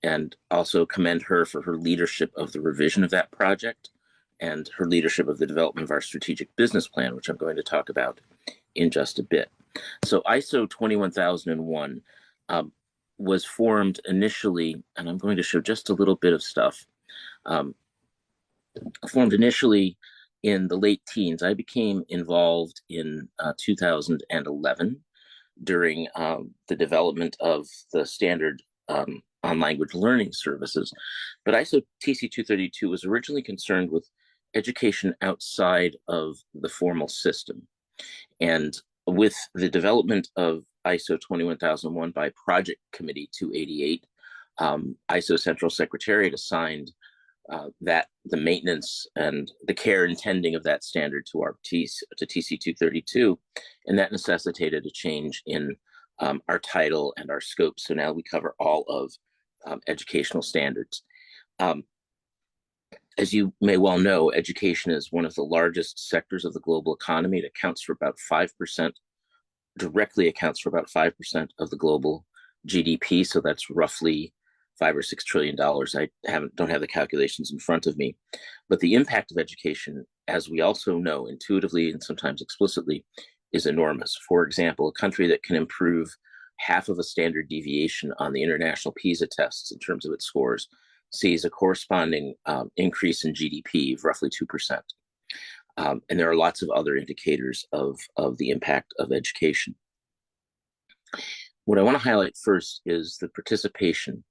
and also commend her for her leadership of the revision of that project and her leadership of the development of our strategic business plan, which I'm going to talk about in just a bit. So ISO 21001 was formed initially, and I'm going to show just a little bit of stuff, formed initially in the late teens. I became involved in 2011 during the development of the standard on language learning services. But ISO TC 232 was originally concerned with education outside of the formal system. And with the development of ISO 21001 by Project Committee 288, ISO Central Secretariat assigned that the maintenance and the care and tending of that standard to TC 232, and that necessitated a change in our title and our scope. So now we cover all of educational standards. As you may well know, education is one of the largest sectors of the global economy. It accounts for about 5%, directly accounts for about 5% of the global GDP. So that's roughly $5 or $6 trillion. I don't have the calculations in front of me, but the impact of education, as we also know intuitively and sometimes explicitly, is enormous. For example, a country that can improve half of a standard deviation on the international PISA tests in terms of its scores sees a corresponding increase in GDP of roughly 2%. And there are lots of other indicators of the impact of education. What I want to highlight first is the participation.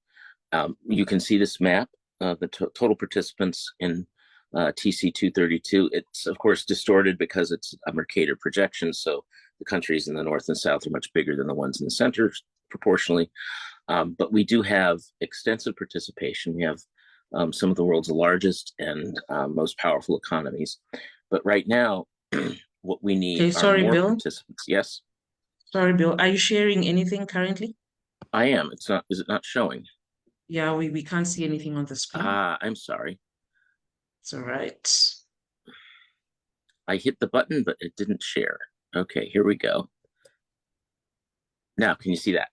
You can see this map, the total participants in TC 232. It's, of course, distorted because it's a Mercator projection, so the countries in the north and south are much bigger than the ones in the center proportionally. But we do have extensive participation. We have some of the world's largest and most powerful economies. But right now, what we need are more participants. Yes? Sorry, Bill. Are you sharing anything currently? I am. It's not. Is it not showing? Yeah, we can't see anything on the screen. I'm sorry. It's all right. I hit the button, but it didn't share. Okay, here we go. Now, can you see that?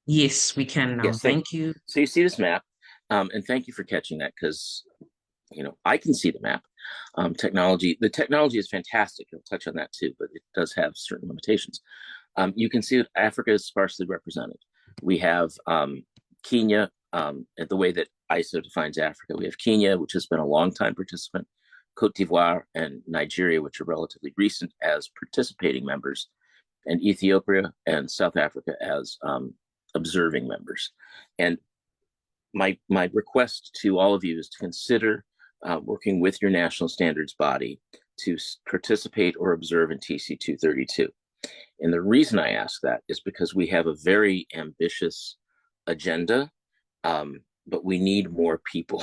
Yes, we can now. Yes, thank you. So you see this map, and thank you for catching that, because I can see the map. The technology is fantastic. I'll touch on that too, but it does have certain limitations. You can see that Africa is sparsely represented. We have Kenya, the way that ISO defines Africa. We have Kenya, which has been a long time participant, Cote d'Ivoire and Nigeria, which are relatively recent as participating members, and Ethiopia and South Africa as observing members. And my request to all of you is to consider working with your national standards body to participate or observe in TC 232. And the reason I ask that is because we have a very ambitious agenda, but we need more people.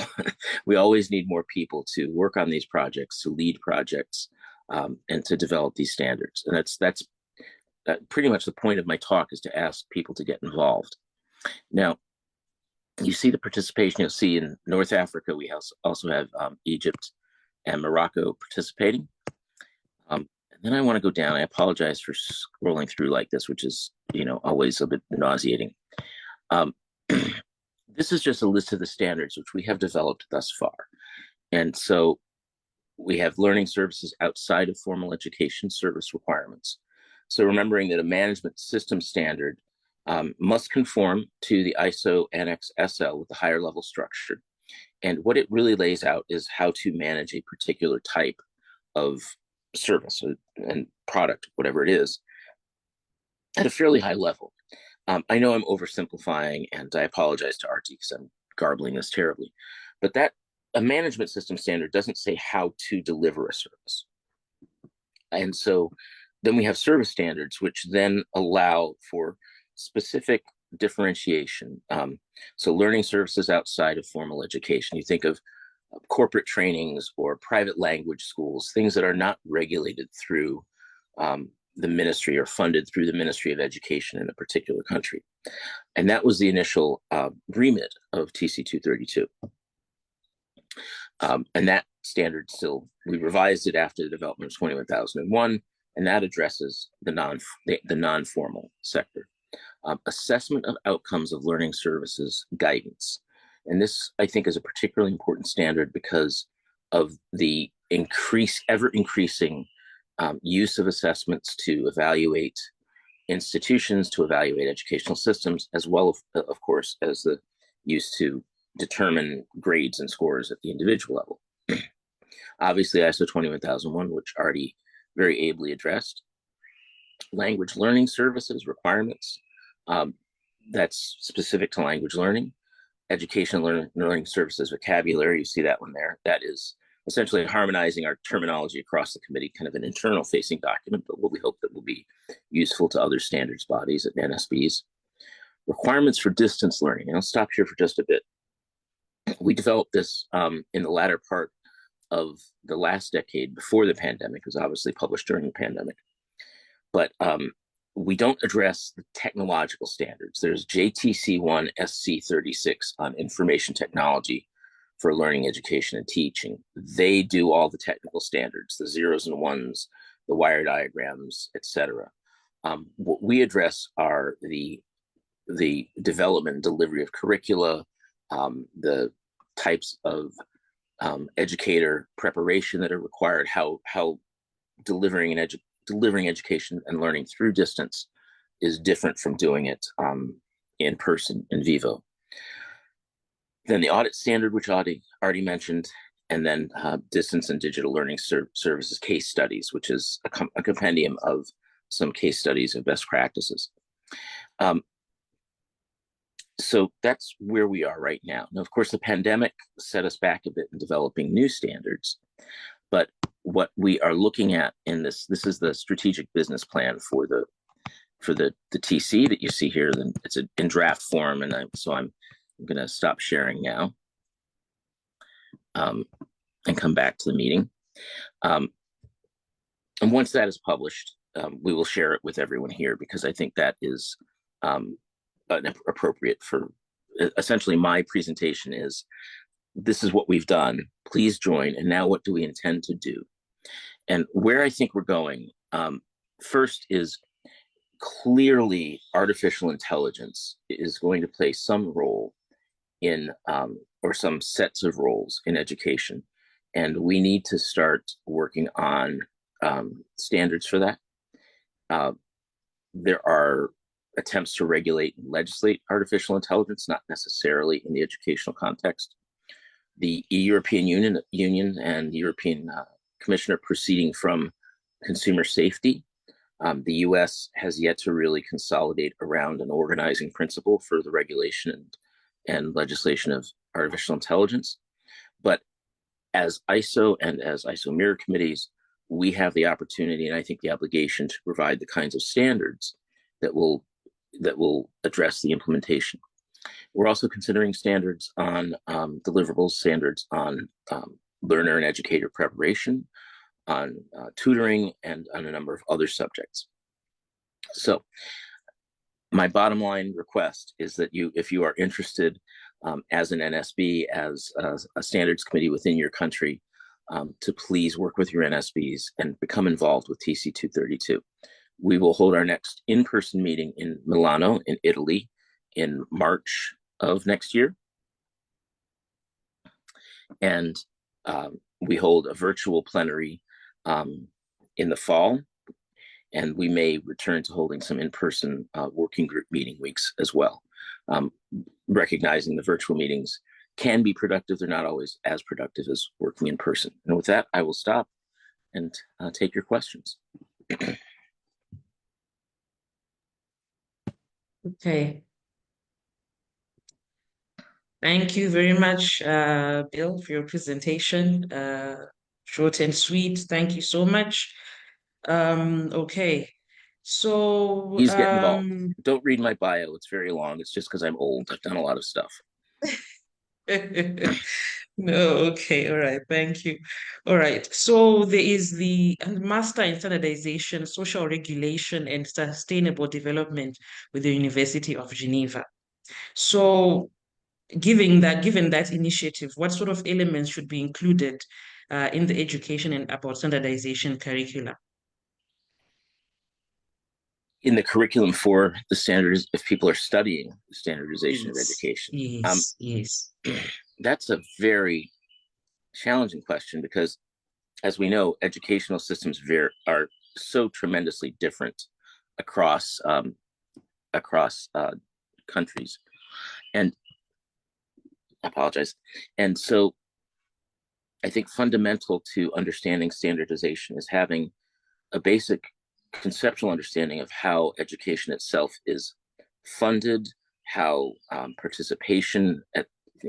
We always need more people to work on these projects, to lead projects, and to develop these standards. And that's pretty much the point of my talk, is to ask people to get involved. Now, you see the participation. You'll see in North Africa, we also have Egypt and Morocco participating. And then I want to go down. I apologize for scrolling through like this, which is, always a bit nauseating. This is just a list of the standards which we have developed thus far. And so we have learning services outside of formal education service requirements. So remembering that a management system standard must conform to the ISO Annex SL with the higher level structure. And what it really lays out is how to manage a particular type of service and product, whatever it is, at a fairly high level. I know I'm oversimplifying, and I apologize to RT because I'm garbling this terribly, but that a management system standard doesn't say how to deliver a service. And so then we have service standards, which then allow for specific differentiation. So learning services outside of formal education, you think of corporate trainings or private language schools, things that are not regulated through the ministry or funded through the Ministry of Education in a particular country. And that was the initial remit of TC 232. And that standard still, we revised it after the development of 21001, and that addresses the non-formal sector. Assessment of outcomes of learning services guidance. And this, I think, is a particularly important standard because of the ever-increasing use of assessments to evaluate institutions, to evaluate educational systems, as well, of course, as the use to determine grades and scores at the individual level. Obviously, ISO 21001, which already very ably addressed. Language learning services requirements, that's specific to language learning. Education learning services vocabulary, you see that one there. That is essentially harmonizing our terminology across the committee, kind of an internal facing document, but what we hope that will be useful to other standards bodies at NSBs. Requirements for distance learning, and I'll stop here for just a bit. We developed this in the latter part of the last decade before the pandemic. It was obviously published during the pandemic. But we don't address the technological standards. There's JTC1 SC36 on information technology for learning, education, and teaching. They do all the technical standards, the zeros and ones, the wire diagrams, etc. What we address are the development and delivery of curricula, the types of educator preparation that are required, how delivering education and learning through distance is different from doing it in person, in vivo. Then the audit standard, which I already mentioned, and then distance and digital learning services case studies, which is a compendium of some case studies of best practices. So that's where we are right now. Now, of course, the pandemic set us back a bit in developing new standards, but what we are looking at in this is the strategic business plan for the TC that you see here. Then it's in draft form, and so I'm going to stop sharing now and come back to the meeting. And once that is published, we will share it with everyone here, because I think that is appropriate for essentially my presentation is, this is what we've done, please join, and now what do we intend to do? And where I think we're going, first is clearly artificial intelligence is going to play some role in, or some sets of roles in education. And we need to start working on standards for that. There are attempts to regulate and legislate artificial intelligence, not necessarily in the educational context. The European Union and the European Commission are proceeding from consumer safety. The US has yet to really consolidate around an organizing principle for the regulation and legislation of artificial intelligence. But as ISO and as ISO mirror committees, we have the opportunity and I think the obligation to provide the kinds of standards that will address the implementation. We're also considering standards on deliverables, standards on learner and educator preparation, on tutoring, and on a number of other subjects. So my bottom line request is that if you are interested as an NSB, as a standards committee within your country, to please work with your NSBs and become involved with TC 232. We will hold our next in-person meeting in Milano, in Italy, in March of next year. And we hold a virtual plenary in the fall, and we may return to holding some in-person working group meeting weeks as well. Recognizing the virtual meetings can be productive, they're not always as productive as working in person. And with that, I will stop and take your questions. Okay. Thank you very much, Bill, for your presentation. Short and sweet. Thank you so much. Okay. So Please get involved. Don't read my bio. It's very long. It's just because I'm old. I've done a lot of stuff. No, okay, all right, thank you. All right, so there is the Master in Standardization, Social Regulation, and Sustainable Development with the University of Geneva. So, given that initiative, what sort of elements should be included in the education and about standardization curricula? In the curriculum for the standards, if people are studying the standardization of education? Yes, yes. That's a very challenging question because, as we know, educational systems are so tremendously different across countries. And I apologize. And so I think fundamental to understanding standardization is having a basic conceptual understanding of how education itself is funded, how participation at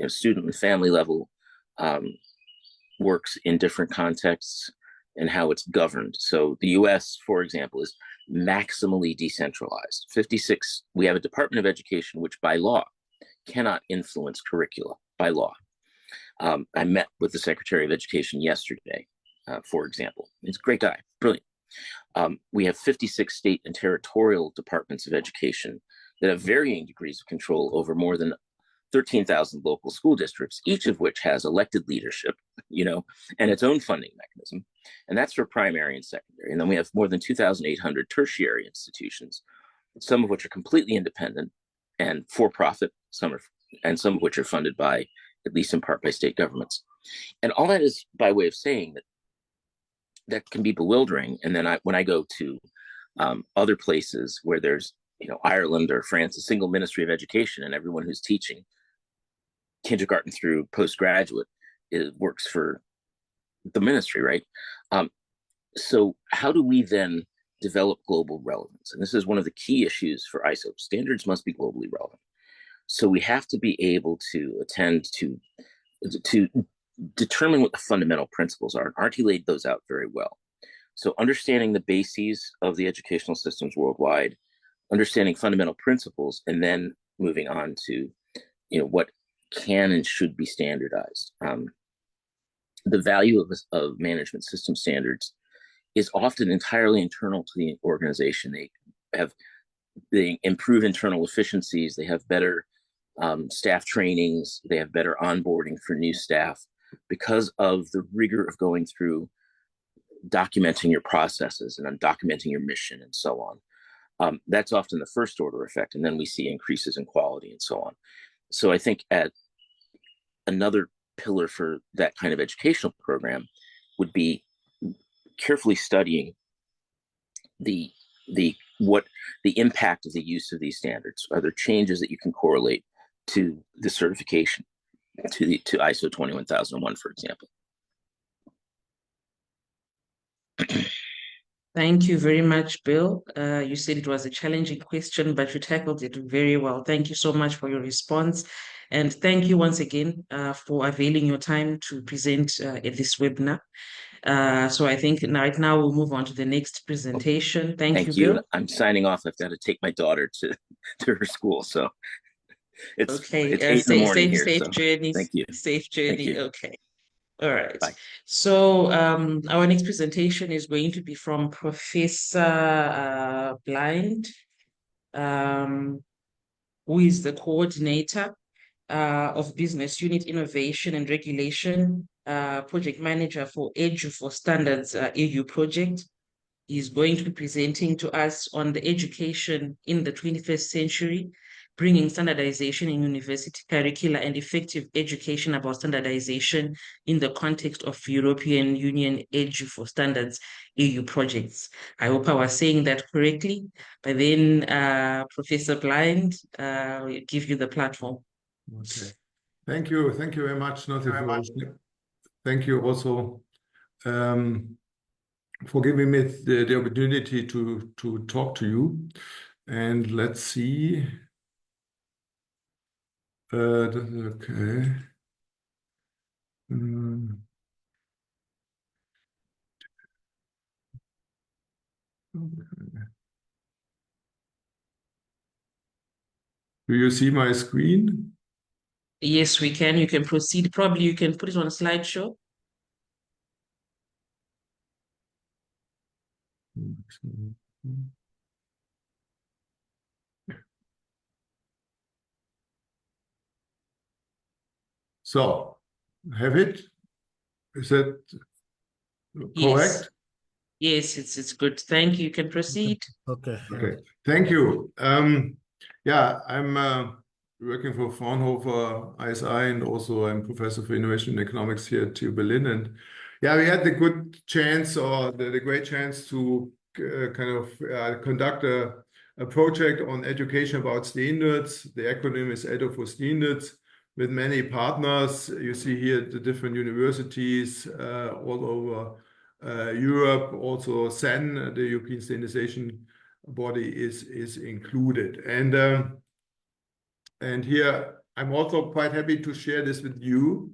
student and family level works in different contexts, and how it's governed. So the US, for example, is maximally decentralized. We have a Department of Education which by law cannot influence curricula by law. I met with the Secretary of Education yesterday, for example. He's a great guy, brilliant. We have 56 state and territorial departments of education that have varying degrees of control over more than 13,000 local school districts, each of which has elected leadership, and its own funding mechanism. And that's for primary and secondary. And then we have more than 2,800 tertiary institutions, some of which are completely independent and for-profit, some of which are funded by, at least in part, by state governments. And all that is by way of saying that can be bewildering. And then when I go to other places where there's, Ireland or France, a single ministry of education, and everyone who's teaching kindergarten through postgraduate works for the ministry, right? So how do we then develop global relevance? And this is one of the key issues for ISO. Standards must be globally relevant. So we have to be able to attend to determine what the fundamental principles are. And Artie laid those out very well. So understanding the bases of the educational systems worldwide, understanding fundamental principles, and then moving on to, what can and should be standardized. The value of management system standards is often entirely internal to the organization. They improve internal efficiencies. They have better staff trainings. They have better onboarding for new staff because of the rigor of going through documenting your processes and documenting your mission and so on. That's often the first order effect. And then we see increases in quality and so on. So I think at another pillar for that kind of educational program would be carefully studying the impact of the use of these standards. Are there changes that you can correlate to the certification to ISO 21001, for example? Thank you very much, Bill. You said it was a challenging question, but you tackled it very well. Thank you so much for your response. And thank you once again for availing your time to present at this webinar. So I think right now we'll move on to the next presentation. Thank you, Bill. I'm signing off. I've got to take my daughter to her school. So it's 8 in the morning here. Safe so journey. Thank you. Safe journey. Thank you. Okay. All right. Bye. So our next presentation is going to be from Professor Blind, who is the coordinator of Business Unit Innovation and Regulation, project manager for Edu for Standards EU project. He's going to be presenting to us on the education in the 21st century bringing standardization in university curricula and effective education about standardization in the context of European Union Edu for Standards EU projects. I hope I was saying that correctly. But then, Professor Blind, will give you the platform. Okay. Thank you. Thank you very much, Nati. Thank you also for giving me the opportunity to talk to you. And let's see. Okay. Okay. Do you see my screen? Yes, we can. You can proceed. Probably you can put it on a slideshow. So, have it? Is that correct? Yes. Yes, it's good. Thank you. You can proceed. Okay. Okay. Thank you. Yeah, I'm working for Fraunhofer ISI, and also I'm professor for innovation and economics here at TU Berlin. And yeah, we had the good chance, or the great chance, to conduct a project on education about standards. The acronym is EDU for Standards, with many partners. You see here the different universities all over Europe. Also CEN, the European Standardization Body, is included. And here I'm also quite happy to share this with you,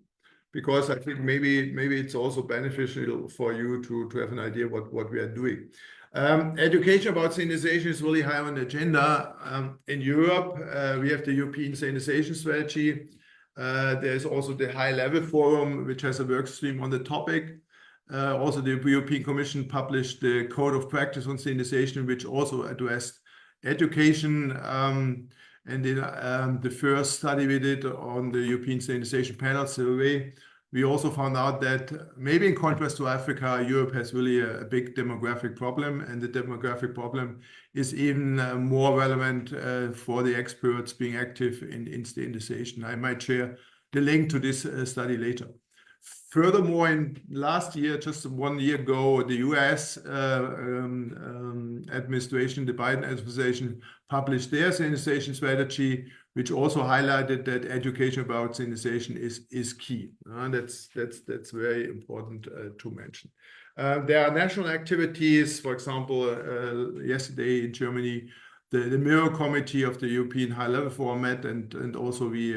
because I think maybe it's also beneficial for you to have an idea what we are doing. Education about standardization is really high on the agenda. In Europe, we have the European Standardization Strategy. There's also the High Level Forum, which has a work stream on the topic. Also, the European Commission published the Code of Practice on Standardization, which also addressed education. And in the first study we did on the European Standardization Panel survey, we also found out that maybe in contrast to Africa, Europe has really a big demographic problem, and the demographic problem is even more relevant for the experts being active in standardization. I might share the link to this study later. Furthermore, in last year, just 1 year ago, the US administration, the Biden administration, published their standardization strategy, which also highlighted that education about standardization is key. That's very important to mention. There are national activities. For example, yesterday in Germany, the Mirror Committee of the European High Level Forum met, and also we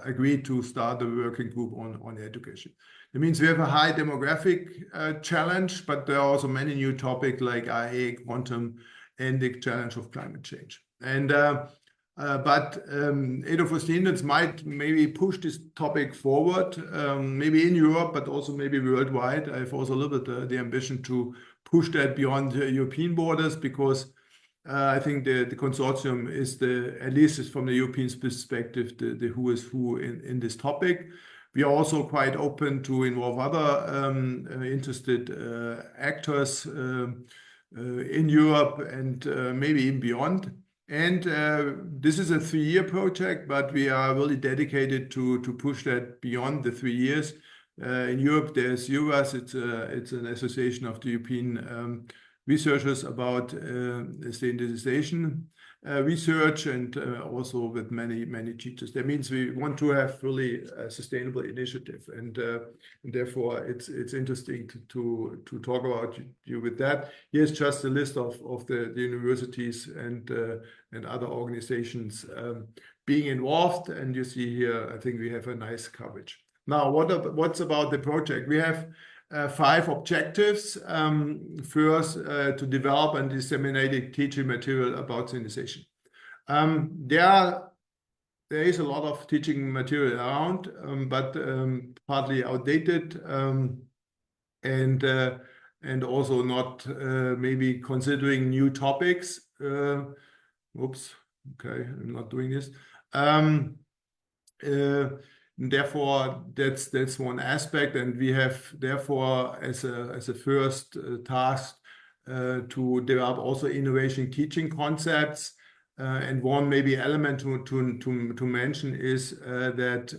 agreed to start a working group on education. It means we have a high demographic challenge, but there are also many new topics like IA, quantum, and the challenge of climate change. And but EDU for Standards might maybe push this topic forward, maybe in Europe, but also maybe worldwide. I have also a little bit the ambition to push that beyond European borders, because I think the consortium is at least from the European perspective, the who is who in this topic. We are also quite open to involve other interested actors in Europe and maybe even beyond. And this is a 3-year project, but we are really dedicated to push that beyond the 3 years. In Europe, there's EURAS. It's an association of the European researchers about standardization research, and also with many teachers. That means we want to have really a sustainable initiative, and therefore it's interesting to talk about you with that. Here's just a list of the universities and other organizations being involved, and you see here, I think we have a nice coverage. Now, what's about the project? We have 5 objectives. First, to develop and disseminate teaching material about standardization. There is a lot of teaching material around, but partly outdated, and also not maybe considering new topics. Oops, okay, I'm not doing this. Therefore, that's one aspect, and we have therefore as a first task to develop also innovation teaching concepts. And one maybe element to mention is that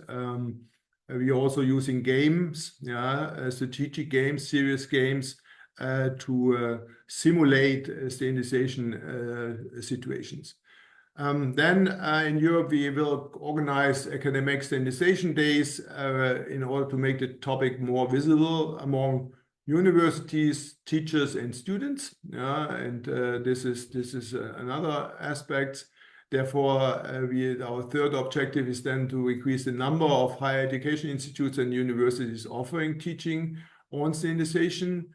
we are also using games, strategic games, serious games, to simulate standardization situations. Then in Europe, we will organize academic standardization days in order to make the topic more visible among universities, teachers, and students. And this is another aspect. Therefore, our third objective is then to increase the number of higher education institutes and universities offering teaching on standardization.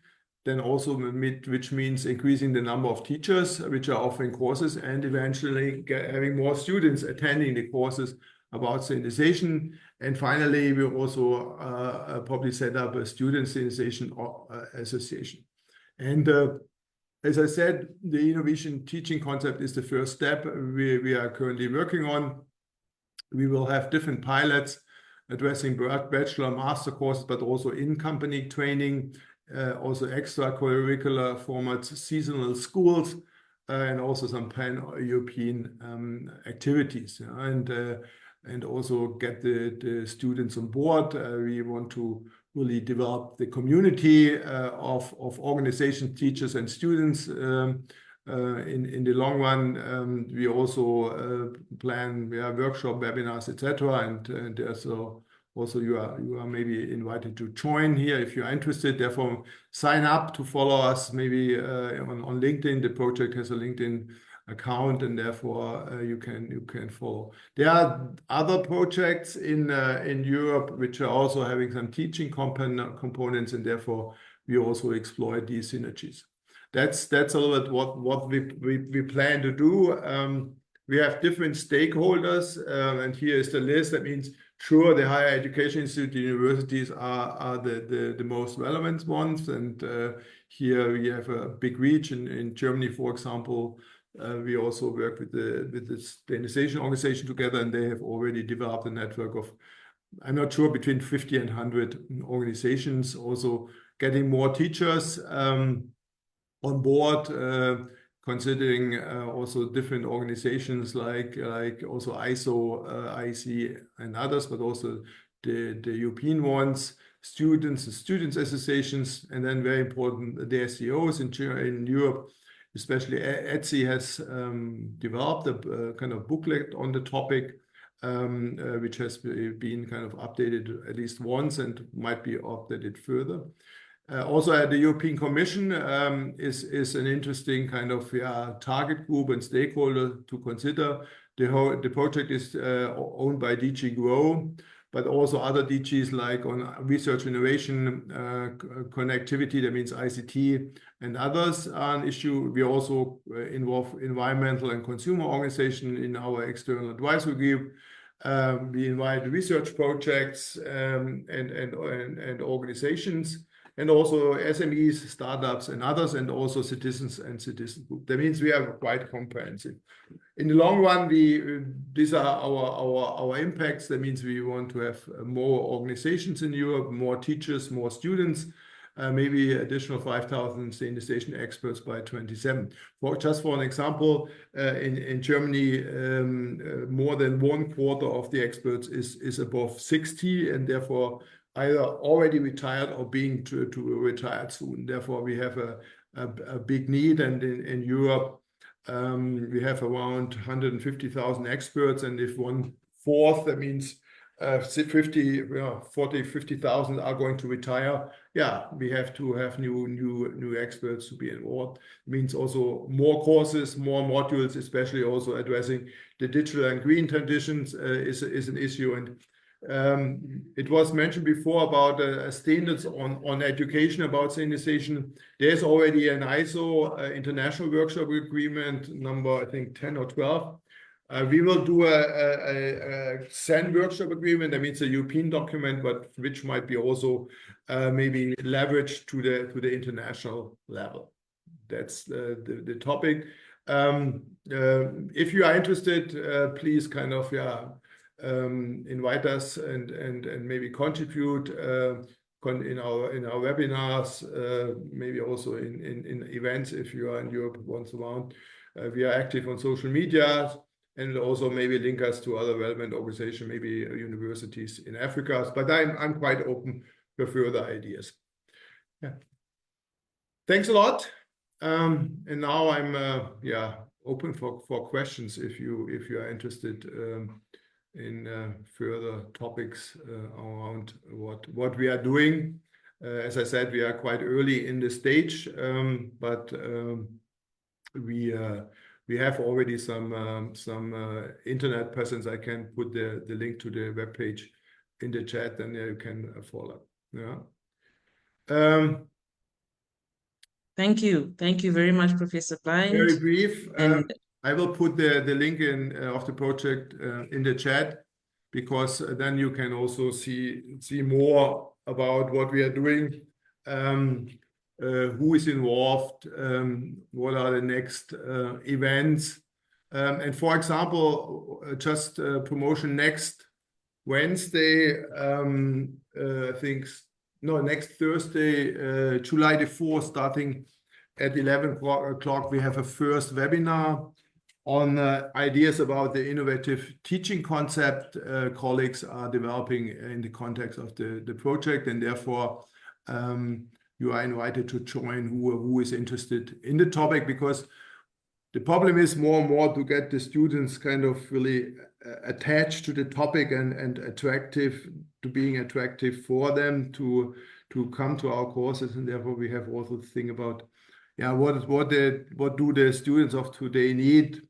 Then also, which means increasing the number of teachers which are offering courses, and eventually having more students attending the courses about standardization. And finally, we'll also probably set up a student standardization association. And as I said, the innovation teaching concept is the first step we are currently working on. We will have different pilots addressing bachelor, master courses, but also in-company training, also extracurricular formats, seasonal schools, and also some pan-European activities, and also get the students on board. We want to really develop the community of organization, teachers, and students. In the long run, we also plan workshop, webinars, etc. And so also you are maybe invited to join here if you are interested. Therefore, sign up to follow us maybe on LinkedIn. The project has a LinkedIn account, and therefore you can follow. There are other projects in Europe which are also having some teaching components, and therefore we also exploit these synergies. That's a little bit what we plan to do. We have different stakeholders, and here is the list. That means, sure, the higher education institute universities are the most relevant ones, and here we have a big reach in Germany, for example. We also work with the standardization organization together, and they have already developed a network of, I'm not sure, between 50 and 100 organizations. Also getting more teachers on board, considering also different organizations like also ARSO, IEC, and others, but also the European ones, students associations, and then very important, the SCOs in Europe. Especially ETSI has developed a kind of booklet on the topic, which has been kind of updated at least once and might be updated further. Also, at the European Commission is an interesting kind of target group and stakeholder to consider. The project is owned by DG GROW, but also other DGs like on research, innovation, connectivity, that means ICT, and others are an issue. We also involve environmental and consumer organization in our external advisory group. We invite research projects and organizations, and also SMEs, startups, and others, and also citizens and citizen group. That means we are quite comprehensive. In the long run, these are our impacts. That means we want to have more organizations in Europe, more teachers, more students, maybe additional 5,000 standardization experts by 2027. Just for an example, in Germany, more than 1/4 of the experts is above 60, and therefore either already retired or being to retired soon. Therefore, we have a big need, and in Europe, we have around 150,000 experts, and if 1/4, that means 50,000 are going to retire. Yeah, we have to have new experts to be involved. It means also more courses, more modules, especially also addressing the digital and green transitions is an issue. And it was mentioned before about standards on education, about standardization. There's already an ISO international workshop agreement number, I think 10 or 12. We will do a SEN workshop agreement. That means a European document, but which might be also maybe leveraged to the international level. That's the topic. If you are interested, please kind of invite us and maybe contribute in our webinars, maybe also in events if you are in Europe once around. We are active on social media, and also maybe link us to other relevant organizations, maybe universities in Africa. But I'm quite open for further ideas. Yeah. Thanks a lot. And now I'm open for questions if you are interested in further topics around what we are doing. As I said, we are quite early in the stage, but we have already some internet presence. I can put the link to the webpage in the chat, and you can follow. Yeah. Thank you very much, Professor Blind. Very brief. And I will put the link in of the project in the chat, because then you can also see more about what we are doing, who is involved, what are the next events. And for example, just promotion next Wednesday, I think, no, next Thursday, July the 4th, starting at 11 o'clock, we have a first webinar on ideas about the innovative teaching concept colleagues are developing in the context of the project, and therefore you are invited to join who is interested in the topic, because the problem is more and more to get the students kind of really attached to the topic and attractive, to being attractive for them to come to our courses, and therefore we have also to think about, yeah, what do the students of today need?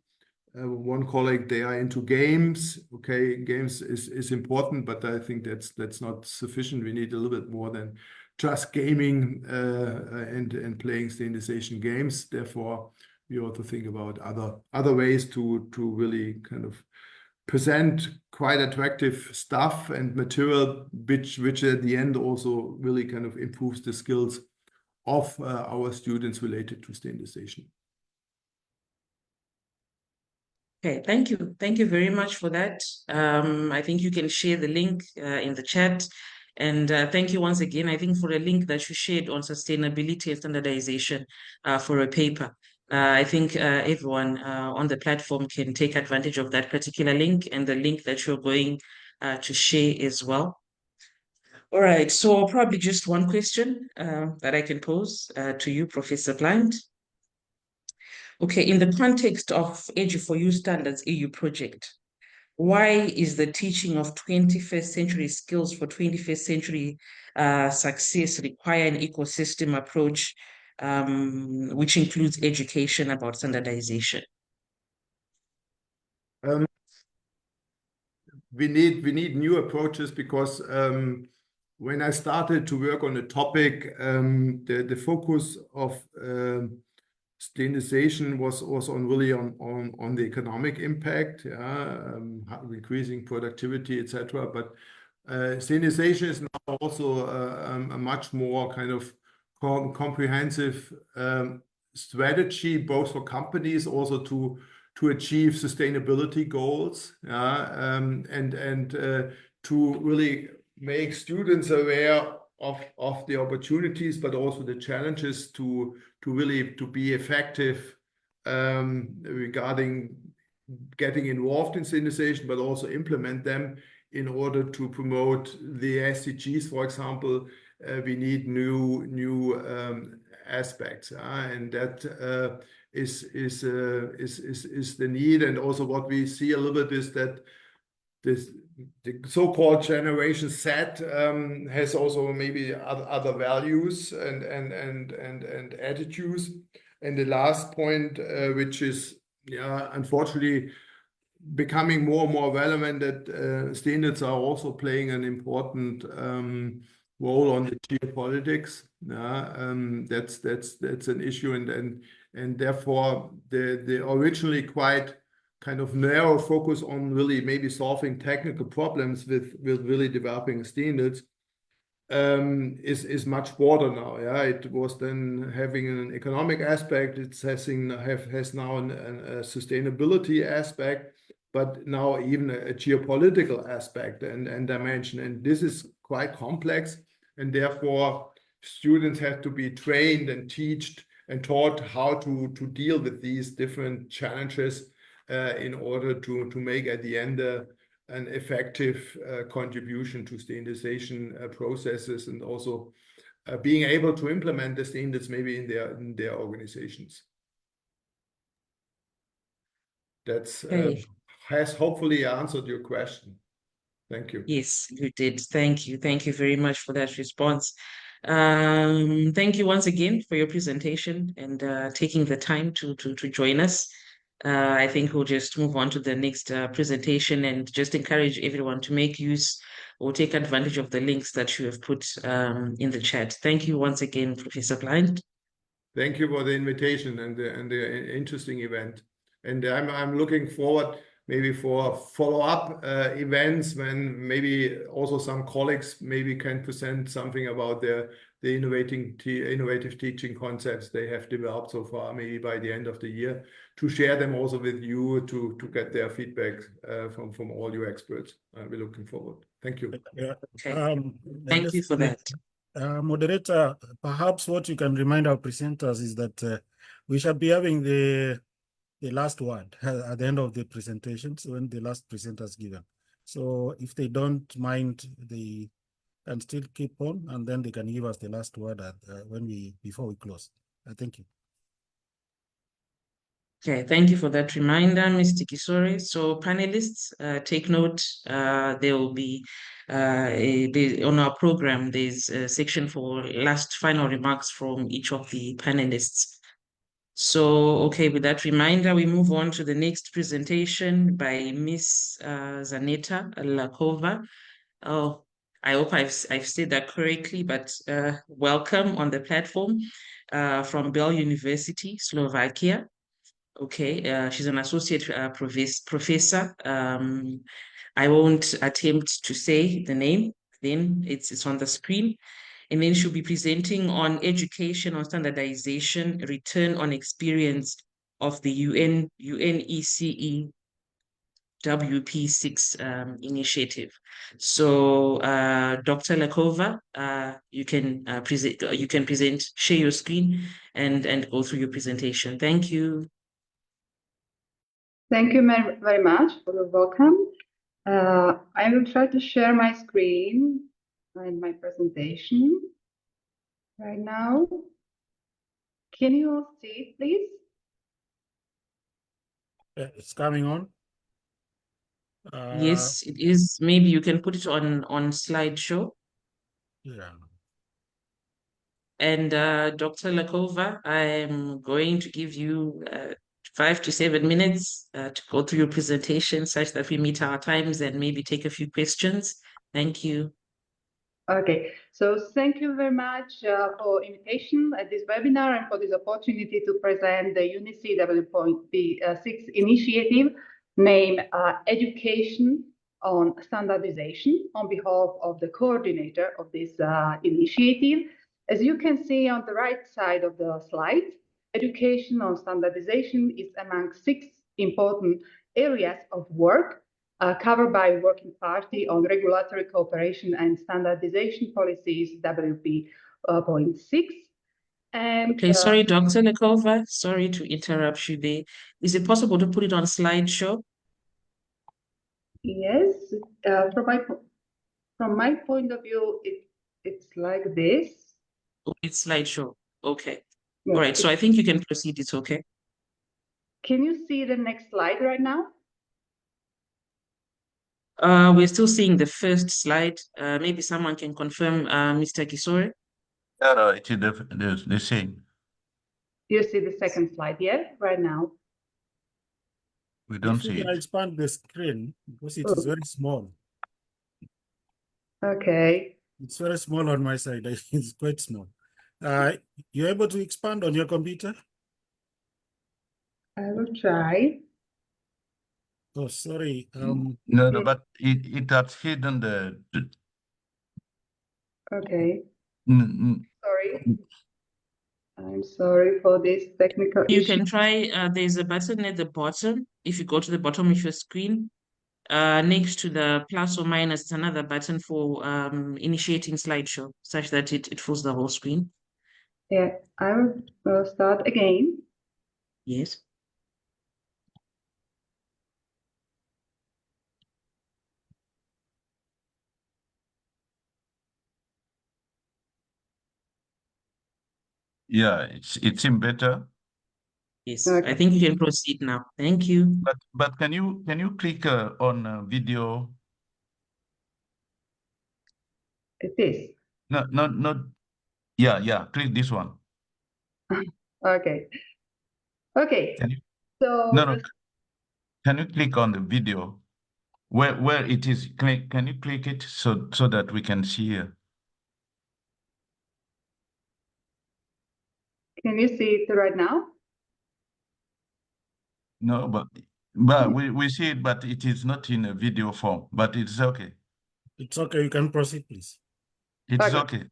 One colleague, they are into games. Okay, games is important, but I think that's not sufficient. We need a little bit more than just gaming and playing standardization games. Therefore, we also think about other ways to really kind of present quite attractive stuff and material, which at the end also really kind of improves the skills of our students related to standardization. okay, thank you. Thank you very much for that. I think you can share the link in the chat. And thank you once again, I think, for a link that you shared on sustainability and standardization for a paper. I think everyone on the platform can take advantage of that particular link and the link that you're going to share as well. All right, so probably just one question that I can pose to you, Professor Blind. Okay, in the context of Edu4U Standards EU project, why is the teaching of 21st century skills for 21st century success require an ecosystem approach, which includes education about standardization? We need new approaches, because when I started to work on the topic, the focus of standardization was on really on the economic impact, increasing productivity, etc. But standardization is now also a much more kind of comprehensive strategy, both for companies also to achieve sustainability goals, and to really make students aware of the opportunities, but also the challenges to be effective regarding getting involved in standardization, but also implement them in order to promote the SDGs. For example, we need new aspects, and that is the need. And also what we see a little bit is that the so-called Generation Z has also maybe other values and attitudes. And the last point, which is unfortunately becoming more and more relevant, that standards are also playing an important role on the geopolitics. That's an issue, and therefore the originally quite kind of narrow focus on really maybe solving technical problems with really developing standards is much broader now. It was then having an economic aspect. It has now a sustainability aspect, but now even a geopolitical aspect and dimension. And this is quite complex, and therefore students have to be trained and taught and taught how to deal with these different challenges in order to make at the end an effective contribution to standardization processes, and also being able to implement the standards maybe in their organizations. That's has hopefully answered your question. Thank you. Yes, you did. Thank you. Thank you very much for that response. Thank you once again for your presentation and taking the time to join us. I think we'll just move on to the next presentation and just encourage everyone to make use or take advantage of the links that you have put in the chat. Thank you once again, Professor Blind. Thank you for the invitation and the interesting event. And I'm looking forward maybe for follow-up events when maybe also some colleagues maybe can present something about the innovative teaching concepts they have developed so far, maybe by the end of the year, to share them also with you to get their feedback from all you experts. We're looking forward. Thank you. Yeah. Okay. Thank you for that. Moderator, perhaps what you can remind our presenters is that we shall be having the last word at the end of the presentations when the last presenter is given. So if they don't mind, they can still keep on, and then they can give us the last word before we close. Thank you. Okay, thank you for that reminder, Mr. Kisore. So panelists, take note, there will be on our program, there's a section for last final remarks from each of the panelists. So, okay, with that reminder, we move on to the next presentation by Miss Zaneta Lakova. Oh, I hope I've said that correctly, but welcome on the platform from Bell University, Slovakia. Okay, she's an associate professor. I won't attempt to say the name, then it's on the screen. And then she'll be presenting on education on standardization, return on experience of the UNECE WP6 initiative. So, Dr. Lakova, you can present, share your screen, and go through your presentation. Thank you. Thank you very much for the welcome. I will try to share my screen and my presentation right now. Can you all see it, please? It's coming on. Yes, it is. Maybe you can put it on slideshow. Yeah. And Dr. Lakova, I'm going to give you 5 to 7 minutes to go through your presentation such that we meet our times and maybe take a few questions. Thank you. Okay, so thank you very much for invitation at this webinar and for this opportunity to present the UNECE W.P6 initiative named Education on Standardization on behalf of the coordinator of this initiative. As you can see on the right side of the slide, education on standardization is among 6 important areas of work covered by Working Party on Regulatory Cooperation and Standardization Policies, WP.6. Okay, sorry, Dr. Lakova, sorry to interrupt you there. Is it possible to put it on slideshow? Yes, from my point of view, it's like this. Oh, it's slideshow. Okay. Yes. All right, so I think you can proceed. It's okay. Can you see the next slide right now? We're still seeing the first slide. Maybe someone can confirm, Mr. Kisore. No, it's the same. You see the second slide here right now? We don't If you see can it. expand the screen because it is very small. Okay. It's very small on my side. It's quite small. You're able to expand on your computer? I will try. Oh, sorry. No, but it has hidden the Okay. Sorry. I'm sorry for this technical You issue. can try, there's a button at the bottom. If you go to the bottom of your screen, next to the plus or minus, it's another button for initiating slideshow, such that it fills the whole screen. Yeah, I will start again. Yes. Yeah, it seemed better. Yes, Okay. I think you can proceed now. Thank you. But can you click on video? It is. No. Yeah. Click this one. Okay. Okay. Can you? So No. Can you click on the video? Where it is? Can you click it so that we can see here? can you see it right now? No, but we see it, but it is not in a video form. But it's okay. It's okay. You can proceed, please. It's Okay. okay.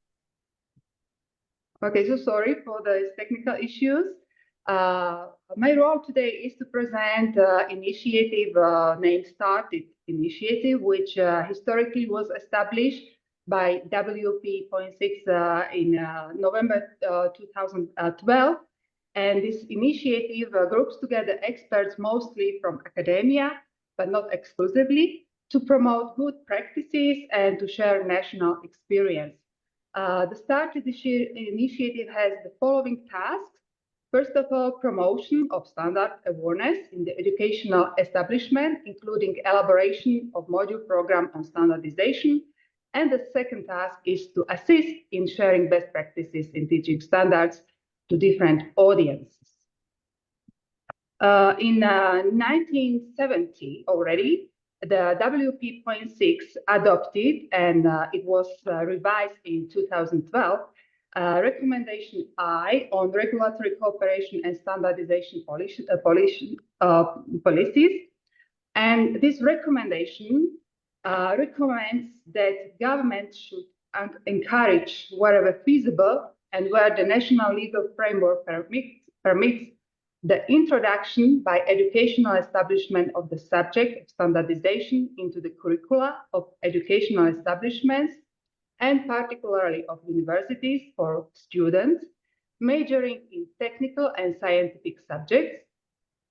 Okay, so sorry for those technical issues. My role today is to present initiative named STARTIT initiative, which historically was established by WP.6 in November 2012. And this initiative groups together experts mostly from academia, but not exclusively, to promote good practices and to share national experience. The START initiative has the following tasks. First of all, promotion of standard awareness in the educational establishment, including elaboration of module program on standardization. And the second task is to assist in sharing best practices in teaching standards to different audiences. In 1970 already, the WP.6 adopted, and it was revised in 2012, Recommendation I on regulatory cooperation and standardization policies. And this recommendation recommends that governments should encourage, wherever feasible and where the national legal framework permits, the introduction by educational establishment of the subject of standardization into the curricula of educational establishments, and particularly of universities for students majoring in technical and scientific subjects,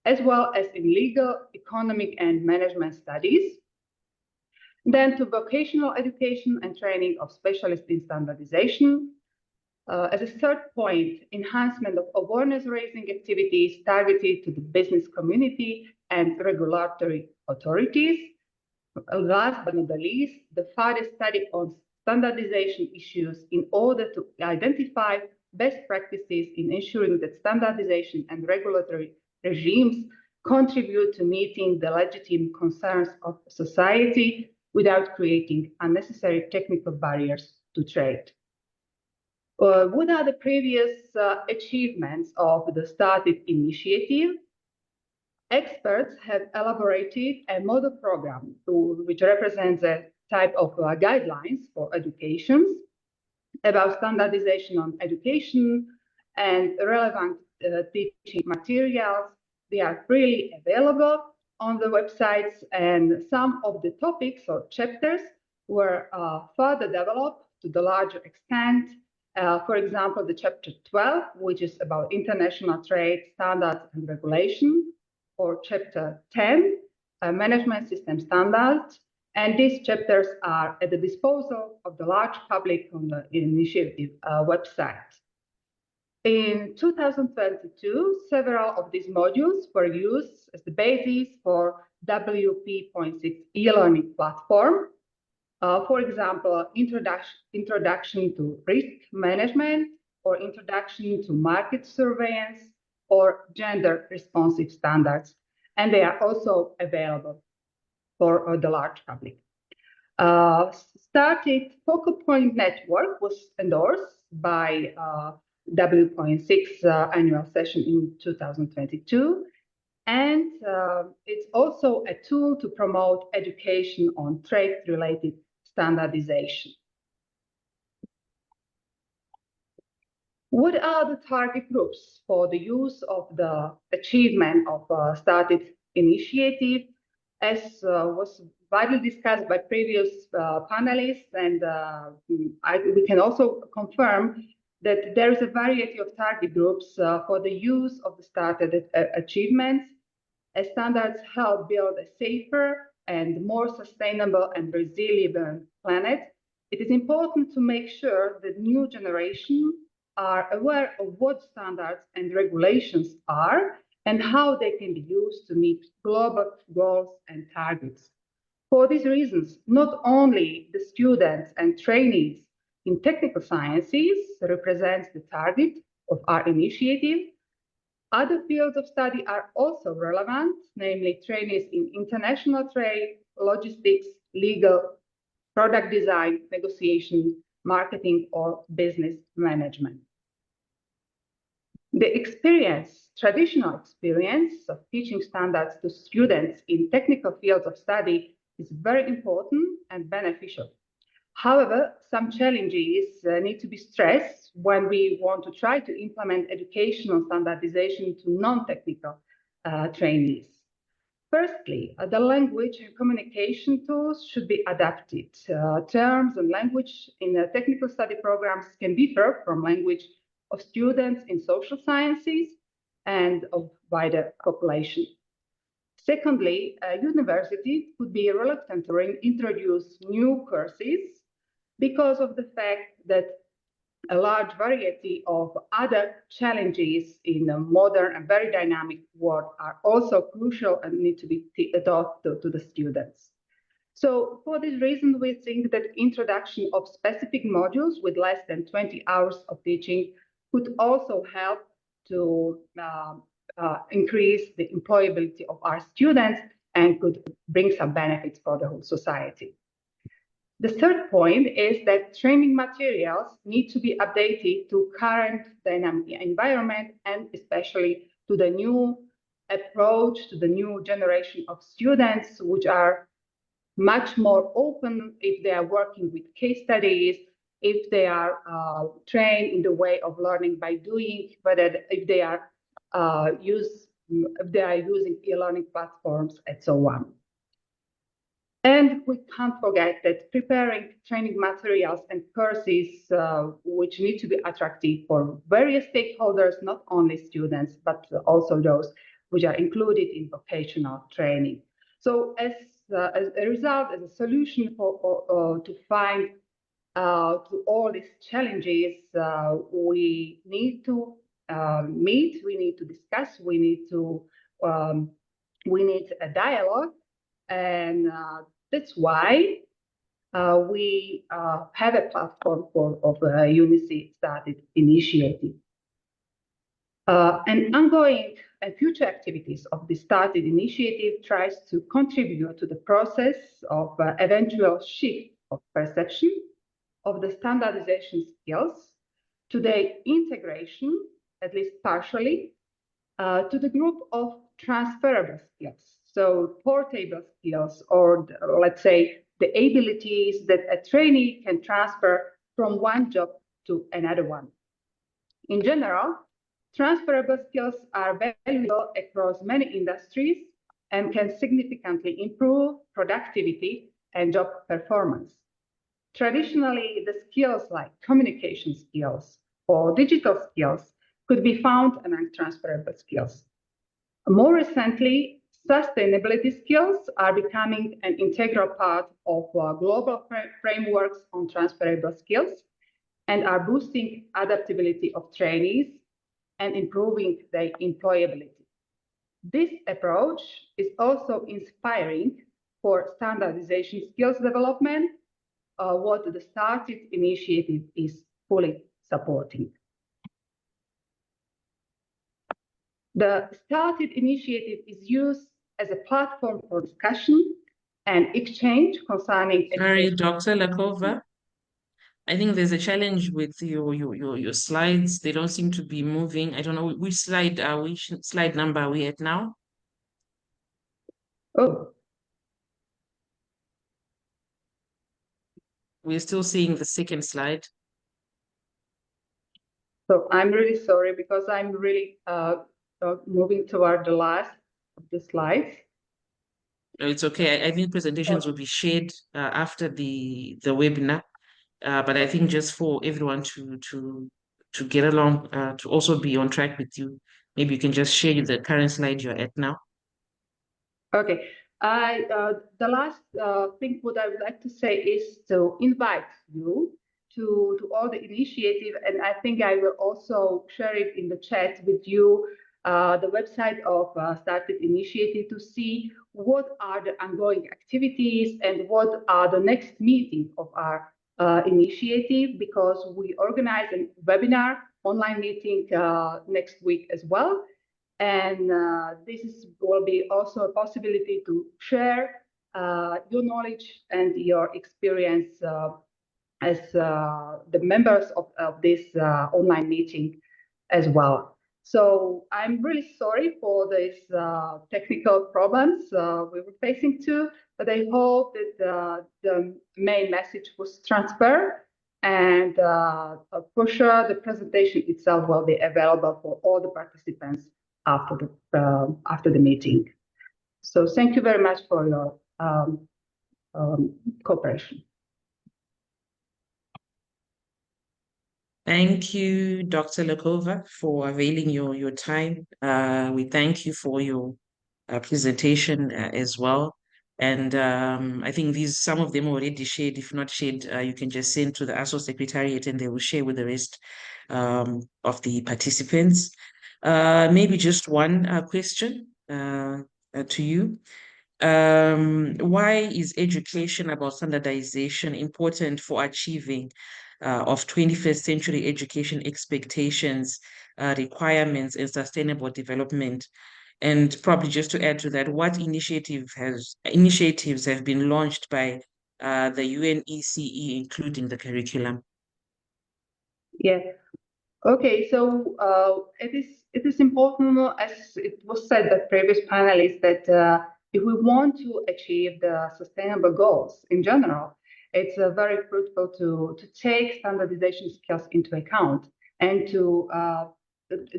as well as in legal, economic, and management studies. Then to vocational education and training of specialists in standardization. As a third point, enhancement of awareness-raising activities targeted to the business community and regulatory authorities. Last but not the least, the further study on standardization issues in order to identify best practices in ensuring that standardization and regulatory regimes contribute to meeting the legitimate concerns of society without creating unnecessary technical barriers to trade. What are the previous achievements of the STARTIT initiative? Experts have elaborated a model program which represents a type of guidelines for educations about standardization on education and relevant teaching materials. They are freely available on the websites, and some of the topics or chapters were further developed to the larger extent. For example, the chapter 12, which is about international trade standards and regulation, or chapter 10, management system standards. And these chapters are at the disposal of the large public on the initiative website. In 2022, several of these modules were used as the basis for WP.6 e-learning platform. For example, introduction to risk management, or introduction to market surveillance, or gender responsive standards. And they are also available for the large public. STARTIT Focal Point Network was endorsed by W.6 annual session in 2022. And it's also a tool to promote education on trade-related standardization. What are the target groups for the use of the achievement of STARTIT initiative? As was widely discussed by previous panelists, and we can also confirm that there is a variety of target groups for the use of the started achievements, as standards help build a safer and more sustainable and resilient planet. It is important to make sure that new generation are aware of what standards and regulations are and how they can be used to meet global goals and targets. For these reasons, not only the students and trainees in technical sciences represent the target of our initiative, other fields of study are also relevant, namely trainees in international trade, logistics, legal, product design, negotiation, marketing, or business management. The traditional experience of teaching standards to students in technical fields of study is very important and beneficial. However, some challenges need to be stressed when we want to try to implement educational standardization to non-technical trainees. Firstly, the language and communication tools should be adapted. Terms and language in technical study programs can differ from language of students in social sciences and of wider population. Secondly, universities could be reluctant to introduce new courses because of the fact that a large variety of other challenges in a modern and very dynamic world are also crucial and need to be taught to the students. So for this reason, we think that introduction of specific modules with less than 20 hours of teaching could also help to increase the employability of our students and could bring some benefits for the whole society. The third point is that training materials need to be updated to current dynamic environment and especially to the new approach, to the new generation of students, which are much more open if they are working with case studies, if they are trained in the way of learning by doing, whether if they are using e-learning platforms and so on. And we can't forget that preparing training materials and courses which need to be attractive for various stakeholders, not only students, but also those which are included in vocational training. So as a result, as a solution to find to all these challenges, we need to meet, we need to discuss, we need a dialogue. And that's why we have a platform of a UNICE started initiative. And ongoing and future activities of the started initiative tries to contribute to the process of eventual shift of perception of the standardization skills to the integration, at least partially, to the group of transferable skills. So portable skills, or let's say the abilities that a trainee can transfer from one job to another one. In general, transferable skills are valuable across many industries and can significantly improve productivity and job performance. Traditionally, the skills like communication skills or digital skills could be found among transferable skills. More recently, sustainability skills are becoming an integral part of global frameworks on transferable skills and are boosting adaptability of trainees and improving their employability. This approach is also inspiring for standardization skills development, what the started initiative is fully supporting. The started initiative is used as a platform for discussion and exchange concerning. Sorry, Dr. Lakova. I think there's a challenge with your slides. They don't seem to be moving. I don't know which slide number are we at now? Oh. We're still seeing the second slide. So I'm really sorry because I'm really moving toward the last of the slides. No, it's okay. I think presentations will be shared after the webinar. But I think just for everyone to get along, to also be on track with you. Maybe you can just share the current slide you're at now. Okay. The last thing what I would like to say is to invite you to all the initiative, and I think I will also share it in the chat with you, the website of Started Initiative, to see what are the ongoing activities and what are the next meeting of our initiative, because we organize a webinar online meeting next week as well. And will be also a possibility to share your knowledge and your experience as the members of this online meeting as well. So I'm really sorry for these technical problems we were facing too, but I hope that the main message was transferred. And for sure, the presentation itself will be available for all the participants after the meeting. So thank you very much for your cooperation. Thank you, Dr. Lakova, for availing your time. We thank you for your presentation as well. And I think some of them already shared. If not shared, you can just send to the ARSO Secretariat and they will share with the rest of the participants. Maybe just one question to you. Why is education about standardization important for achieving of 21st century education expectations, requirements, and sustainable development? And probably just to add to that, what initiatives have been launched by the UNECE, including the curriculum? Yeah. Okay. So it is important, as it was said by previous panelists, that if we want to achieve the sustainable goals in general, it's very critical to take standardization skills into account and to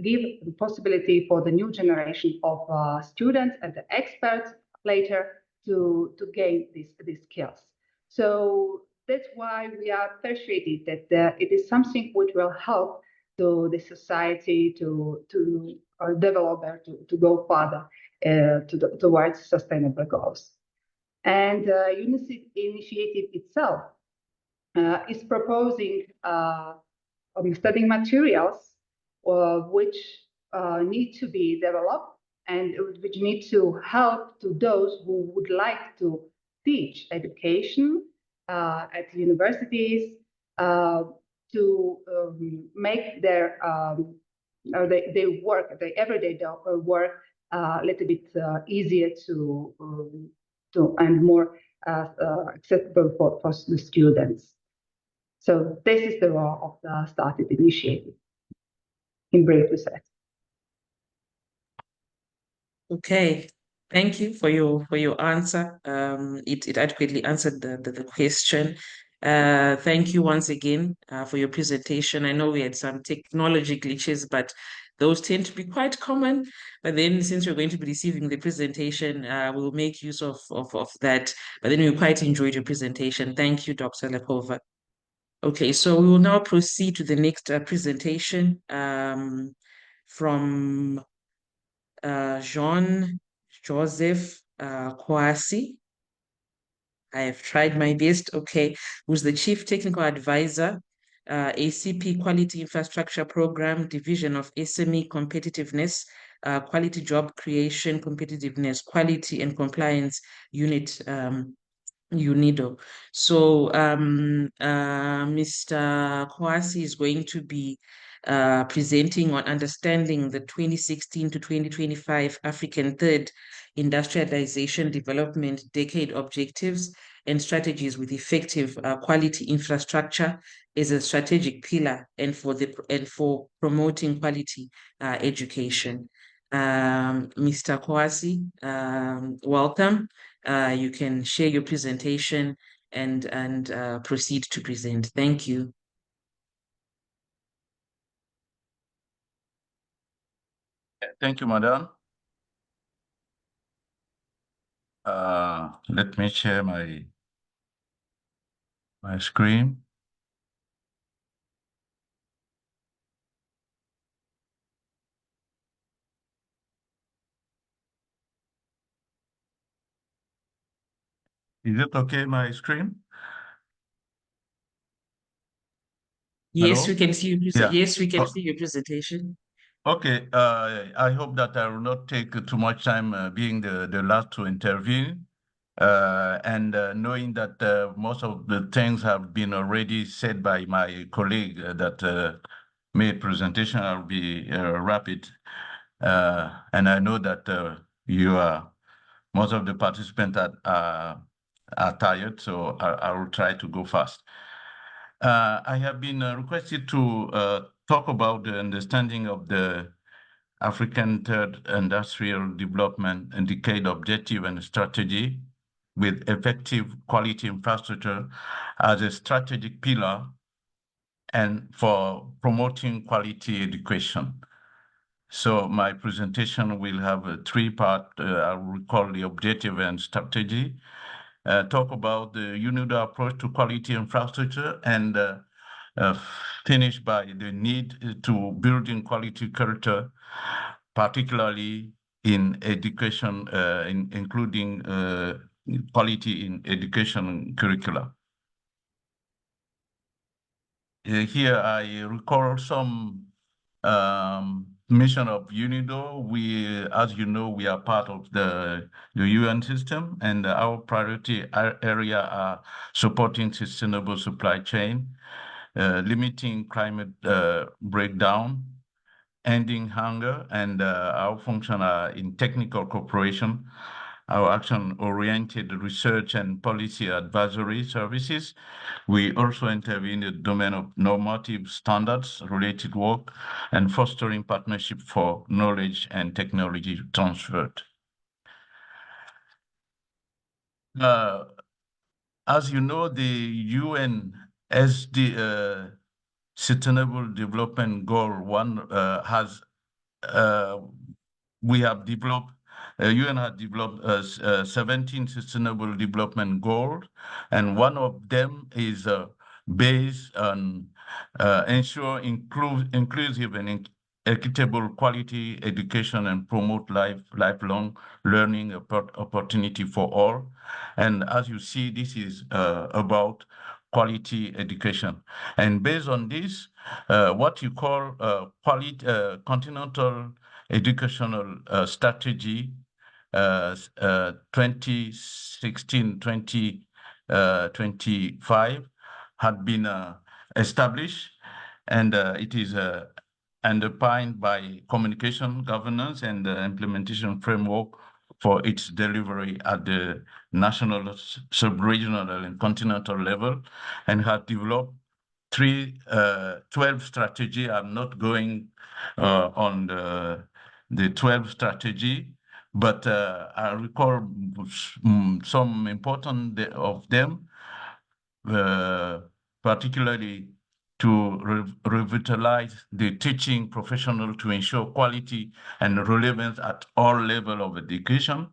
give the possibility for the new generation of students and the experts later to gain these skills. So that's why we are persuaded that it is something which will help to the society to develop to go further towards sustainable goals. And UNICEF initiative itself is proposing study materials which need to be developed and which need to help to those who would like to teach education at universities to make their work, their everyday work, a little bit easier to and more accessible for the students. So this is the role of the Started Initiative, in brief said. Okay, thank you for your answer. It adequately answered the question. Thank you once again for your presentation. I know we had some technology glitches, but those tend to be quite common. But then since we're going to be receiving the presentation, we'll make use of that. But then we quite enjoyed your presentation. Thank you, Dr. Lakova. Okay, so we will now proceed to the next presentation from Jean-Joseph Kwasi. I have tried my best, okay, who's the Chief Technical Advisor, ACP Quality Infrastructure Program, Division of SME Competitiveness, Quality Job Creation, Competitiveness, Quality and Compliance Unit, UNIDO. So Mr. Kwasi is going to be presenting on understanding the 2016 to 2025 African Third Industrialization Development Decade Objectives and Strategies with Effective Quality Infrastructure as a strategic pillar and for promoting quality education. Mr. Kwasi, welcome. You can share your presentation and proceed to present. Thank you. Thank you, Madam. Let me share my screen. Is it okay, my screen? Yes, Hello? we can see you. Yeah. Yes, we can Oh, see your presentation. okay. I hope that I will not take too much time being the last to intervene. And knowing that most of the things have been already said by my colleague that made presentation, I'll be rapid. And I know that most of the participants are tired, so I will try to go fast. I have been requested to talk about the understanding of the African Third Industrial Development and Decade Objective and Strategy with effective quality infrastructure as a strategic pillar and for promoting quality education. So my presentation will have a three-part. I will call the objective and strategy, talk about the UNIDO approach to quality infrastructure, and finish by the need to building quality culture, particularly in education, including quality in education curricula. Here I recall some mission of UNIDO. As you know, we are part of the UN system, and our priority area are supporting sustainable supply chain, limiting climate breakdown, ending hunger, and our function are in technical cooperation, our action-oriented research and policy advisory services. We also intervene in the domain of normative standards, related work, and fostering partnership for knowledge and technology transfer. As you know, the UN Sustainable Development Goal 1 we have developed, UN has developed 17 Sustainable Development Goals, and one of them is based on ensure inclusive and equitable quality education and promote lifelong learning opportunity for all. And as you see, this is about quality education. And based on this, what you call quality continental educational strategy 2016-2025 had been established, and it is underpinned by communication, governance, and implementation framework for its delivery at the national, sub-regional, and continental level, and had developed 12 strategy. I'm not going on the 12 strategy, but I recall some important of them, particularly to revitalize the teaching professional to ensure quality and relevance at all levels of education,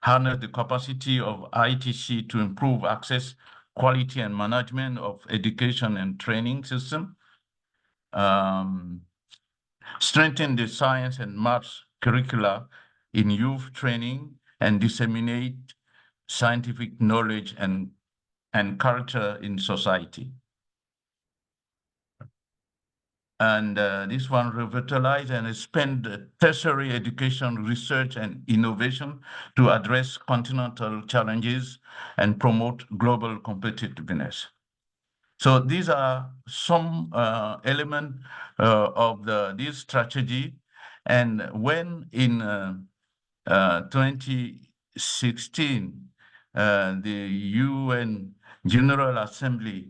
harness the capacity of ITC to improve access, quality, and management of education and training system, strengthen the science and maths curricula in youth training, and disseminate scientific knowledge and culture in society. And this one revitalize and expand tertiary education, research, and innovation to address continental challenges and promote global competitiveness. So these are some elements of this strategy. And when in 2016, the UN General Assembly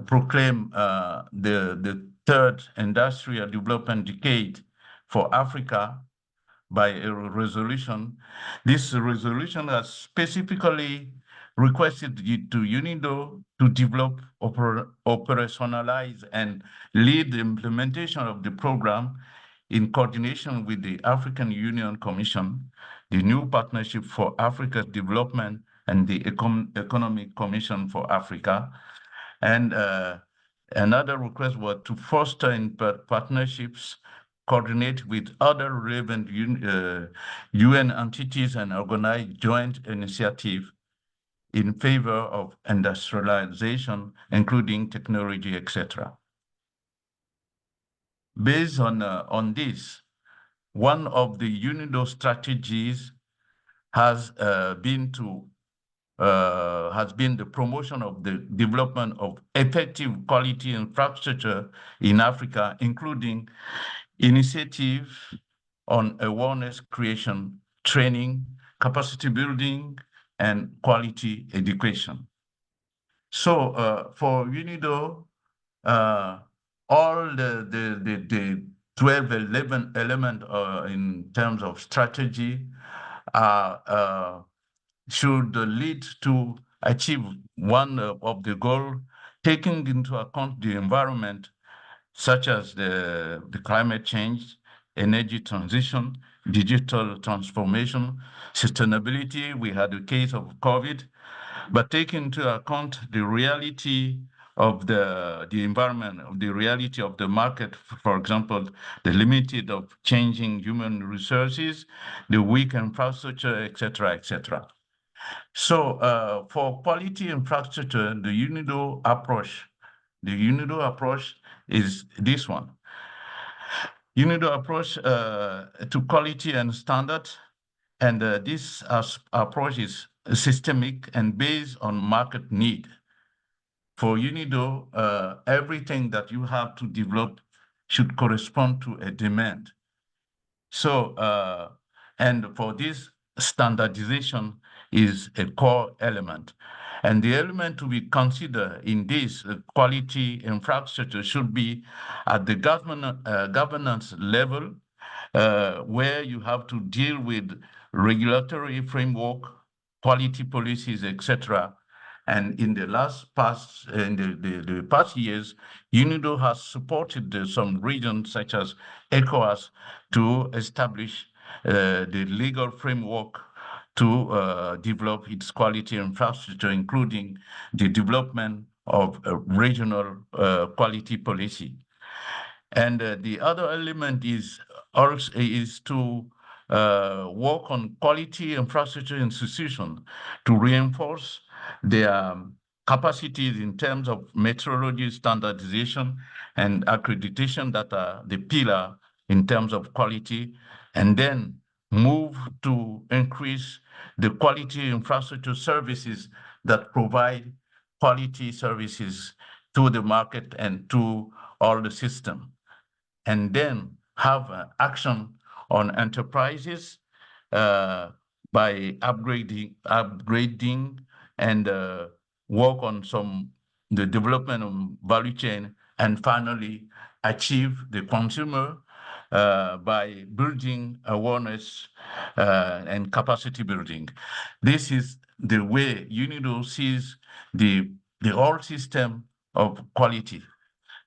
proclaimed the third industrial development decade for Africa by a resolution. This resolution has specifically requested to UNIDO to develop, operationalize, and lead the implementation of the program in coordination with the African Union Commission, the New Partnership for Africa's Development, and the Economic Commission for Africa. And another request was to foster in partnerships, coordinate with other relevant UN entities, and organize joint initiative in favor of industrialization, including technology, etc. Based on this, one of the UNIDO strategies has been the promotion of the development of effective quality infrastructure in Africa, including initiative on awareness creation, training, capacity building, and quality education. So for UNIDO, all the 12, 11 elements in terms of strategy should lead to achieve one of the goals, taking into account the environment, such as the climate change, energy transition, digital transformation, sustainability. We had a case of COVID, but taking into account the reality of the environment, of the reality of the market, for example, the limited of changing human resources, the weak infrastructure, etc., etc. So for quality infrastructure, the UNIDO approach is this one. UNIDO approach to quality and standard, and this approach is systemic and based on market need. For UNIDO, everything that you have to develop should correspond to a demand. So, and for this, standardization is a core element. And the element to be considered in this quality infrastructure should be at the governance level, where you have to deal with regulatory framework, quality policies, etc. And in the past years, UNIDO has supported some regions such as ECOWAS to establish the legal framework to develop its quality infrastructure, including the development of a regional quality policy. And the other element is also to work on quality infrastructure institutions to reinforce their capacities in terms of metrology, standardization, and accreditation that are the pillar in terms of quality, and then move to increase the quality infrastructure services that provide quality services to the market and to all the system. And then have action on enterprises by upgrading and work on the development of value chain, and finally achieve the consumer by building awareness and capacity building. This is the way UNIDO sees the whole system of quality.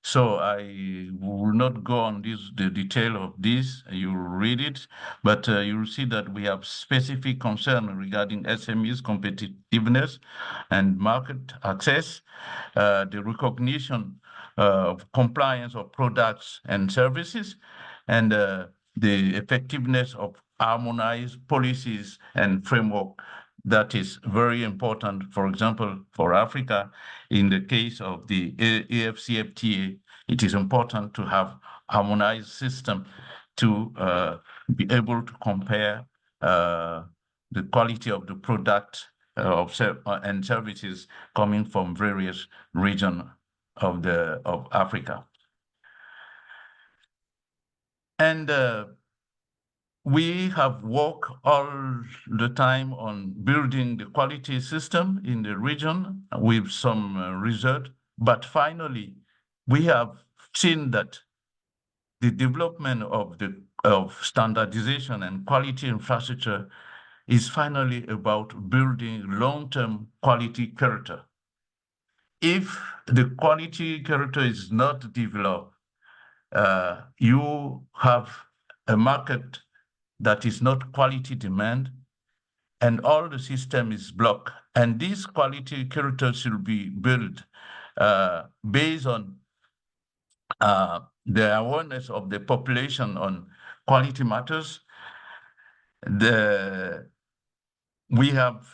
So I will not go on the detail of this. You will read it, but you will see that we have specific concern regarding SMEs competitiveness and market access, the recognition of compliance of products and services, and the effectiveness of harmonized policies and framework. That is very important, for example, for Africa. In the case of the AFCFTA, it is important to have harmonized system to be able to compare the quality of the product and services coming from various regions of Africa. And we have worked all the time on building the quality system in the region with some result, but finally, we have seen that the development of standardization and quality infrastructure is finally about building long-term quality character. If the quality character is not developed, you have a market that is not quality demand, and all the system is blocked. And this quality character should be built based on the awareness of the population on quality matters. We have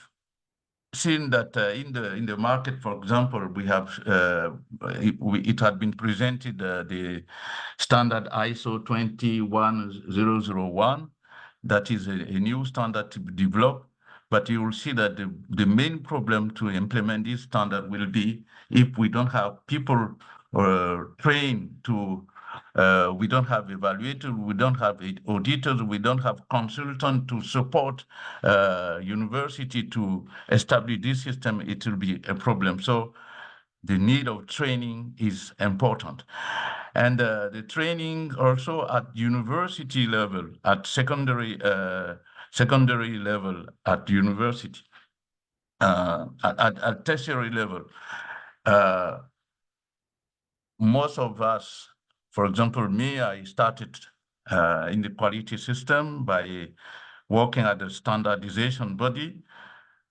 seen that in the market, for example, we have it had been presented the standard ISO 21001. That is a new standard to be developed. But you will see that the main problem to implement this standard will be if we don't have people trained to, we don't have evaluators, we don't have auditors, we don't have consultants to support university to establish this system, it will be a problem. So the need of training is important. And the training also at university level, at secondary level at university, at tertiary level. Most of us, for example, me, I started in the quality system by working at the standardization body.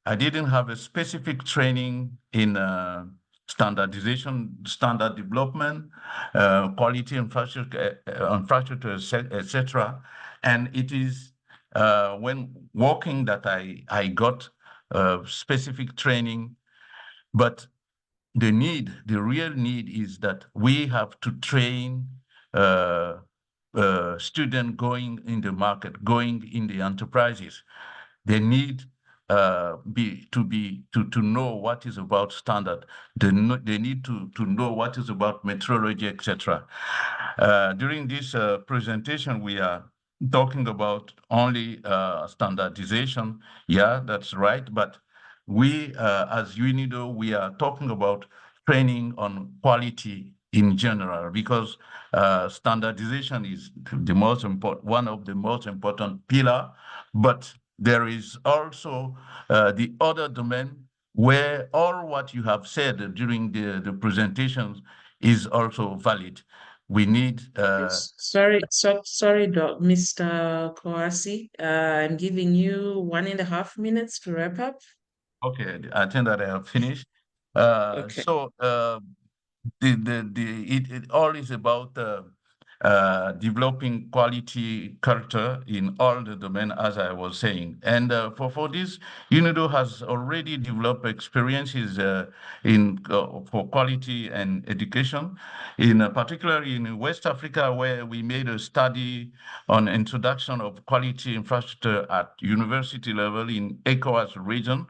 I didn't have a specific training in standardization, standard development, quality infrastructure, etc. And it is when working that I got specific training. But the real need is that we have to train students going in the market, going in the enterprises. They need to know what is about standard. They need to know what is about metrology, etc. During this presentation, we are talking about only standardization. Yeah, that's right. But we, as UNIDO, we are talking about training on quality in general, because standardization is the most important, one of the most important pillar. But there is also the other domain where all what you have said during the presentations is also valid. We need. Sorry, Mr. Kouassi. I'm giving you 1.5 minutes to wrap up. Okay, I think that I have finished. Okay. So it all is about developing quality culture in all the domain, as I was saying. And for this, UNIDO has already developed experiences for quality and education, particularly in West Africa, where we made a study on introduction of quality infrastructure at university level in ECOWAS region,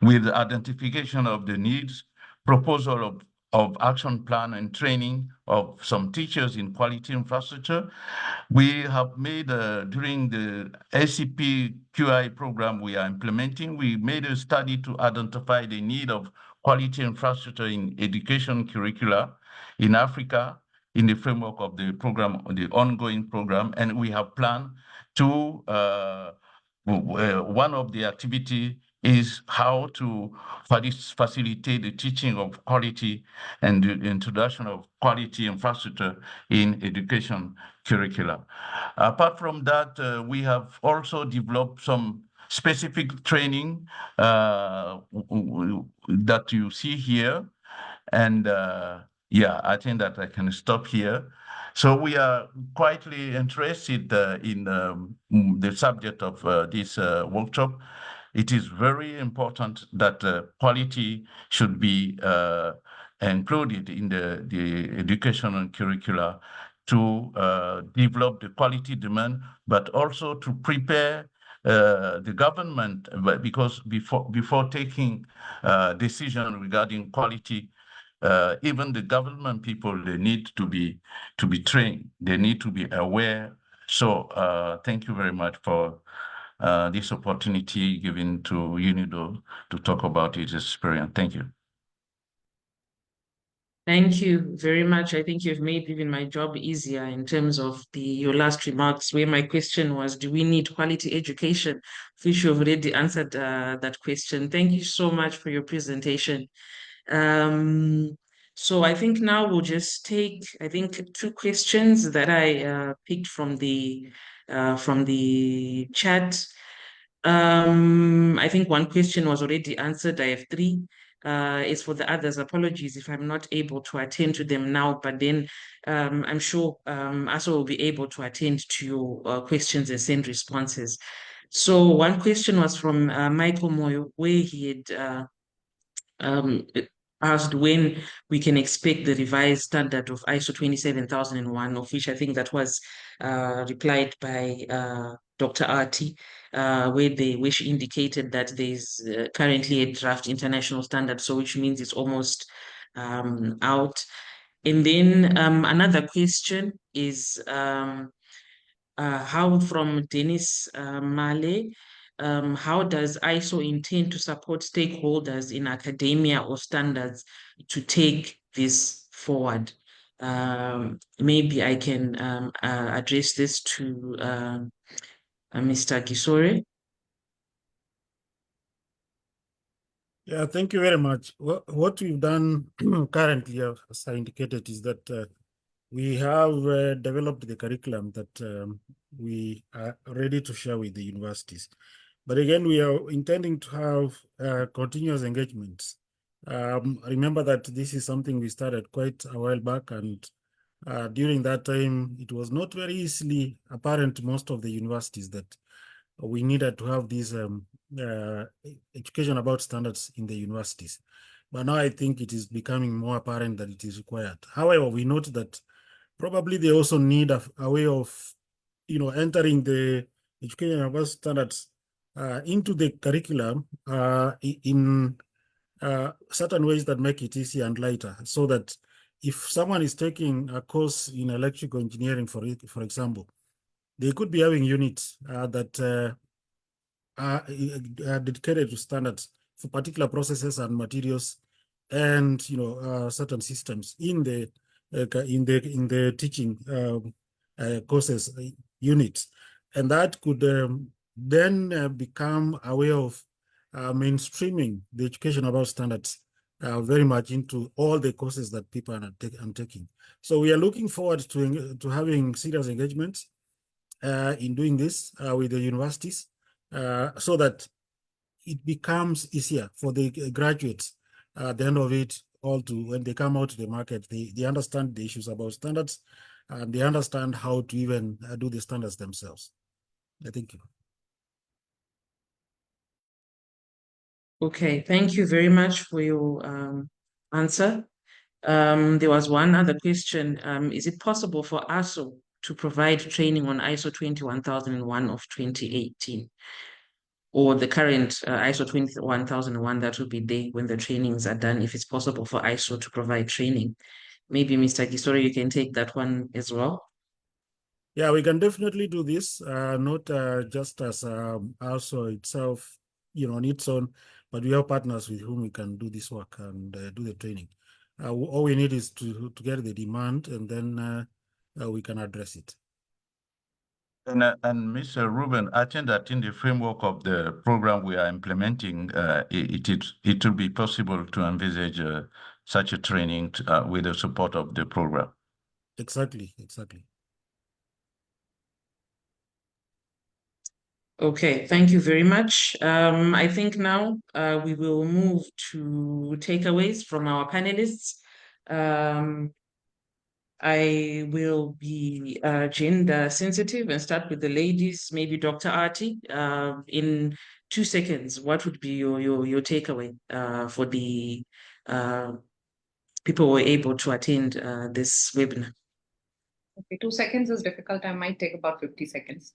with identification of the needs, proposal of action plan and training of some teachers in quality infrastructure. We have made, during the SCP QI program we are implementing, we made a study to identify the need of quality infrastructure in education curricula in Africa in the framework of the program, the ongoing program, and we have planned to, one of the activity is how to facilitate the teaching of quality and the introduction of quality infrastructure in education curricula. Apart from that, we have also developed some specific training that you see here. And yeah, I think that I can stop here. So we are quietly interested in the subject of this workshop. It is very important that quality should be included in the educational curricula to develop the quality demand, but also to prepare the government, because before taking decision regarding quality, even the government people, they need to be trained. They need to be aware. So thank you very much for this opportunity given to UNIDO to talk about its experience. Thank you. Thank you very much. I think you've made even my job easier in terms of your last remarks, where my question was, do we need quality education? Which you've already answered that question. Thank you so much for your presentation. So I think now we'll just take, I think, 2 questions that I picked from the chat. I think 1 question was already answered. I have 3. It's for the others. Apologies if I'm not able to attend to them now, but then I'm sure ARSO will be able to attend to your questions and send responses. So one question was from Michael Moyo, where he had asked when we can expect the revised standard of ISO 27001, of which I think that was replied by Dr. Arti, where she indicated that there's currently a draft international standard, so which means it's almost out. And then another question is how from Dennis Male, how does ISO intend to support stakeholders in academia or standards to take this forward? Maybe I can address this to Mr. Gisore. Yeah, thank you very much. What we've done currently, as I indicated, is that we have developed the curriculum that we are ready to share with the universities. But again, we are intending to have continuous engagements. Remember that this is something we started quite a while back, and during that time, it was not very easily apparent to most of the universities that we needed to have this education about standards in the universities. But now I think it is becoming more apparent that it is required. However, we note that probably they also need a way of, entering the education about standards into the curriculum in certain ways that make it easier and lighter, so that if someone is taking a course in electrical engineering, for example, they could be having units that are dedicated to standards for particular processes and materials, and certain systems in the teaching courses units, and that could then become a way of mainstreaming the education about standards very much into all the courses that people are taking. So we are looking forward to having serious engagements in doing this with the universities, so that it becomes easier for the graduates at the end of it all to, when they come out to the market, they understand the issues about standards, and they understand how to even do the standards themselves. Thank you. Okay, thank you very much for your answer. There was one other question. Is it possible for ARSO to provide training on ISO 21001 of 2018? Or the current ISO 21001 that will be there when the trainings are done, if it's possible for ISO to provide training. Maybe Mr. Gisore, you can take that one as well. Yeah, we can definitely do this, not just as ARSO itself, on its own, but we have partners with whom we can do this work and do the training. All we need is to get the demand, and then we can address it. And Mr. Ruben, I think that in the framework of the program we are implementing, it will be possible to envisage such a training with the support of the program. Exactly. Okay, thank you very much. I think now we will move to takeaways from our panelists. I will be gender sensitive and start with the ladies, maybe Dr. Arti. In 2 seconds, what would be your takeaway for the people who were able to attend this webinar? Okay, 2 seconds is difficult. I might take about 50 seconds.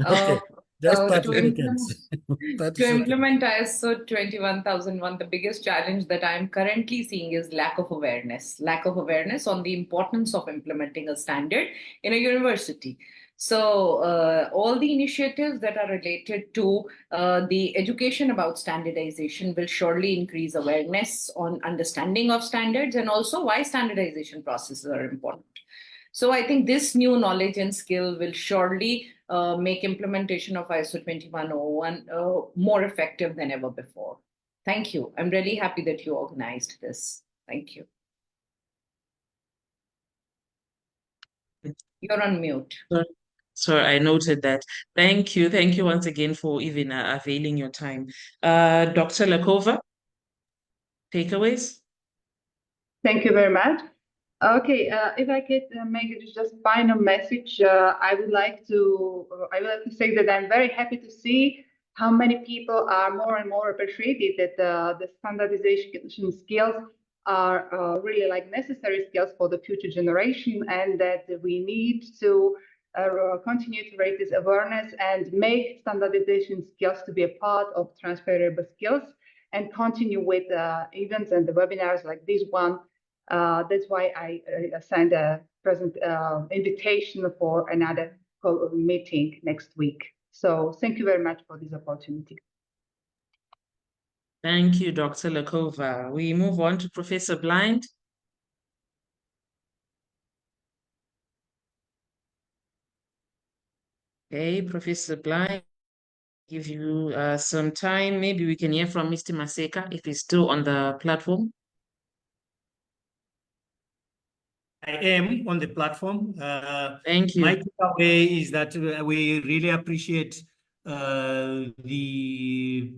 Okay, just 30 to seconds. 30 seconds. implement ISO 21001, the biggest challenge that I'm currently seeing is lack of awareness on the importance of implementing a standard in a university. So all the initiatives that are related to the education about standardization will surely increase awareness on understanding of standards, and also why standardization processes are important. So I think this new knowledge and skill will surely make implementation of ISO 21001 more effective than ever before. Thank you. I'm really happy that you organized this. Thank you. You're on mute. So I noted that. Thank you. Thank you once again for even availing your time. Dr. Lakova, takeaways? Thank you very much. Okay, if I could make it just final message, I would like to say that I'm very happy to see how many people are more and more appreciated that the standardization skills are really like necessary skills for the future generation, and that we need to continue to raise this awareness and make standardization skills to be a part of transferable skills, and continue with events and the webinars like this one. That's why I sent a present invitation for another meeting next week. So thank you very much for this opportunity. Thank you, Dr. Lakova. We move on to Professor Blind. Okay, Professor Blind, give you some time. Maybe we can hear from Mr. Maseka if he's still on the platform. I am on the platform. Thank you. My takeaway is that we really appreciate the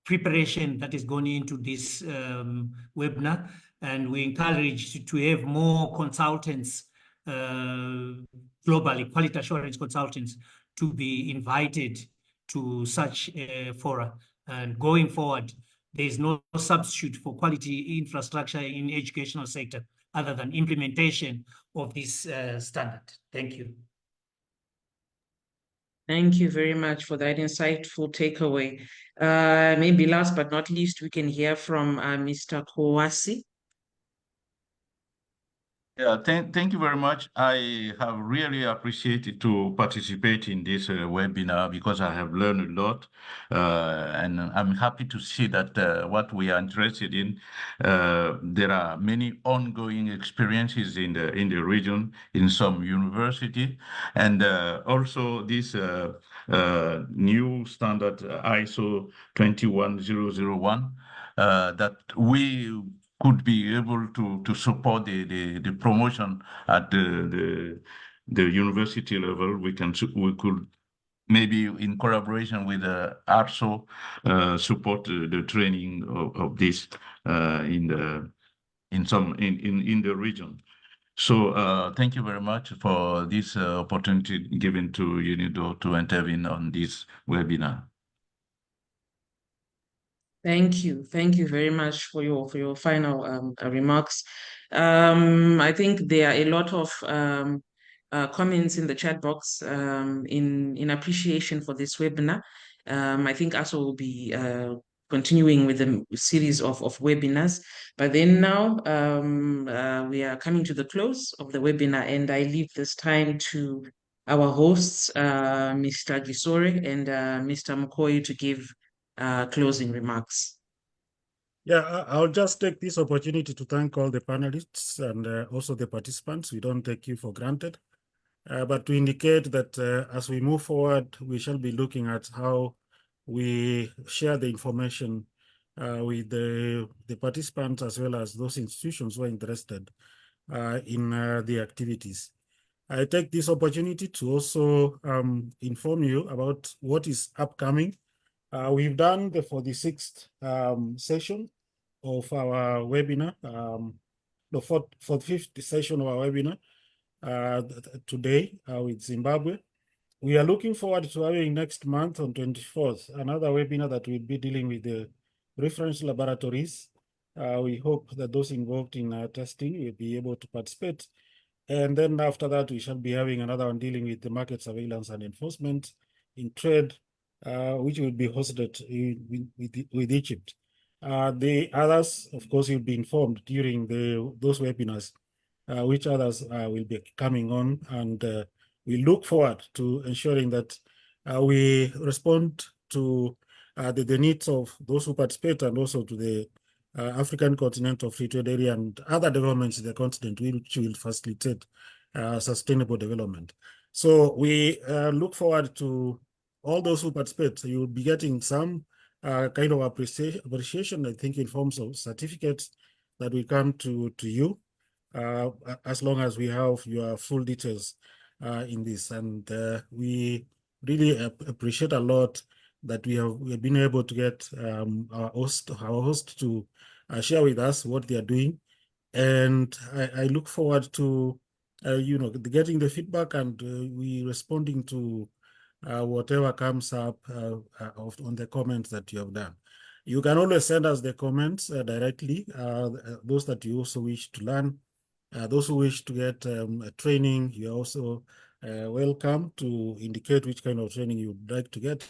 preparation that is going into this webinar, and we encourage to have more consultants globally, quality assurance consultants, to be invited to such a fora. And going forward, there is no substitute for quality infrastructure in educational sector other than implementation of this standard. Thank you. Thank you very much for that insightful takeaway. Maybe last but not least, we can hear from Mr. Kowasi. Yeah, thank you very much. I have really appreciated to participate in this webinar because I have learned a lot, and I'm happy to see that what we are interested in, there are many ongoing experiences in the region in some university, and also this new standard ISO 21001 that we could be able to support the promotion at the university level. We could maybe in collaboration with ARSO support the training of this in the region. So thank you very much for this opportunity given to UNIDO to intervene on this webinar. Thank you. Thank you very much for your final remarks. I think there are a lot of comments in the chat box in appreciation for this webinar. I think ARSO will be continuing with the series of webinars. But then now we are coming to the close of the webinar, and I leave this time to our hosts, Mr. Gisore and Mr. Mukoyi, to give closing remarks. Yeah, I'll just take this opportunity to thank all the panelists and also the participants. We don't take you for granted, but to indicate that as we move forward, we shall be looking at how we share the information with the participants as well as those institutions who are interested in the activities. I take this opportunity to also inform you about what is upcoming. We've done the 46th session of our webinar, the 45th session of our webinar today with Zimbabwe. We are looking forward to having next month on 24th, another webinar that will be dealing with the reference laboratories. We hope that those involved in testing will be able to participate. And then after that, we shall be having another one dealing with the market surveillance and enforcement in trade, which will be hosted with Egypt. The others, of course, will be informed during those webinars, which others will be coming on, and we look forward to ensuring that we respond to the needs of those who participate, and also to the African Continental Free Trade Area and other developments in the continent, which will facilitate sustainable development. So we look forward to all those who participate. So you'll be getting some kind of appreciation, I think, in forms of certificates that will come to you, as long as we have your full details in this. And we really appreciate a lot that we have been able to get our host to share with us what they are doing, And I look forward to, getting the feedback and we responding to whatever comes up on the comments that you have done. You can always send us the comments directly, those that you also wish to learn. Those who wish to get a training, you are also welcome to indicate which kind of training you would like to get.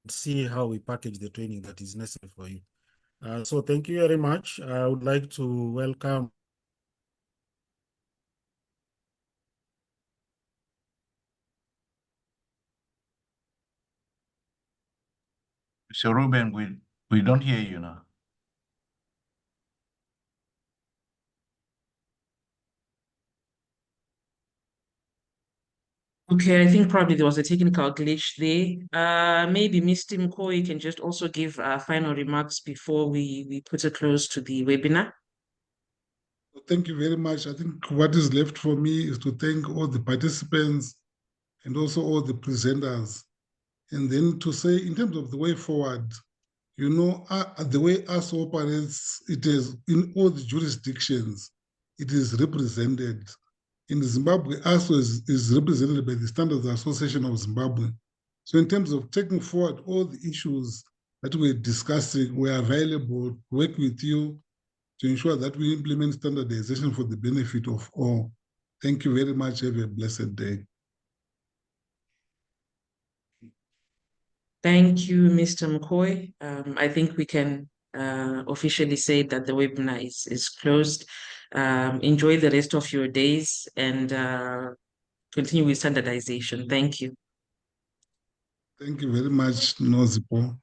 See how we package the training that is necessary for you. So thank you very much. I would like to welcome So Ruben, we don't hear you now. Okay, I think probably there was a technical glitch there. Maybe Mr. Mkoi can just also give final remarks before we put a close to the webinar. Thank you very much. I think what is left for me is to thank all the participants and also all the presenters. And then to say, in terms of the way forward, the way ARSO operates, it is in all the jurisdictions, it is represented. In Zimbabwe, ARSO is represented by the Standards Association of Zimbabwe. So in terms of taking forward all the issues that we're discussing, we're available to work with you to ensure that we implement standardization for the benefit of all. Thank you very much. Have a blessed day. Thank you, Mr. McCoy. I think we can officially say that the webinar is closed. Enjoy the rest of your days and continue with standardization. Thank you. Thank you very much, Nozipo.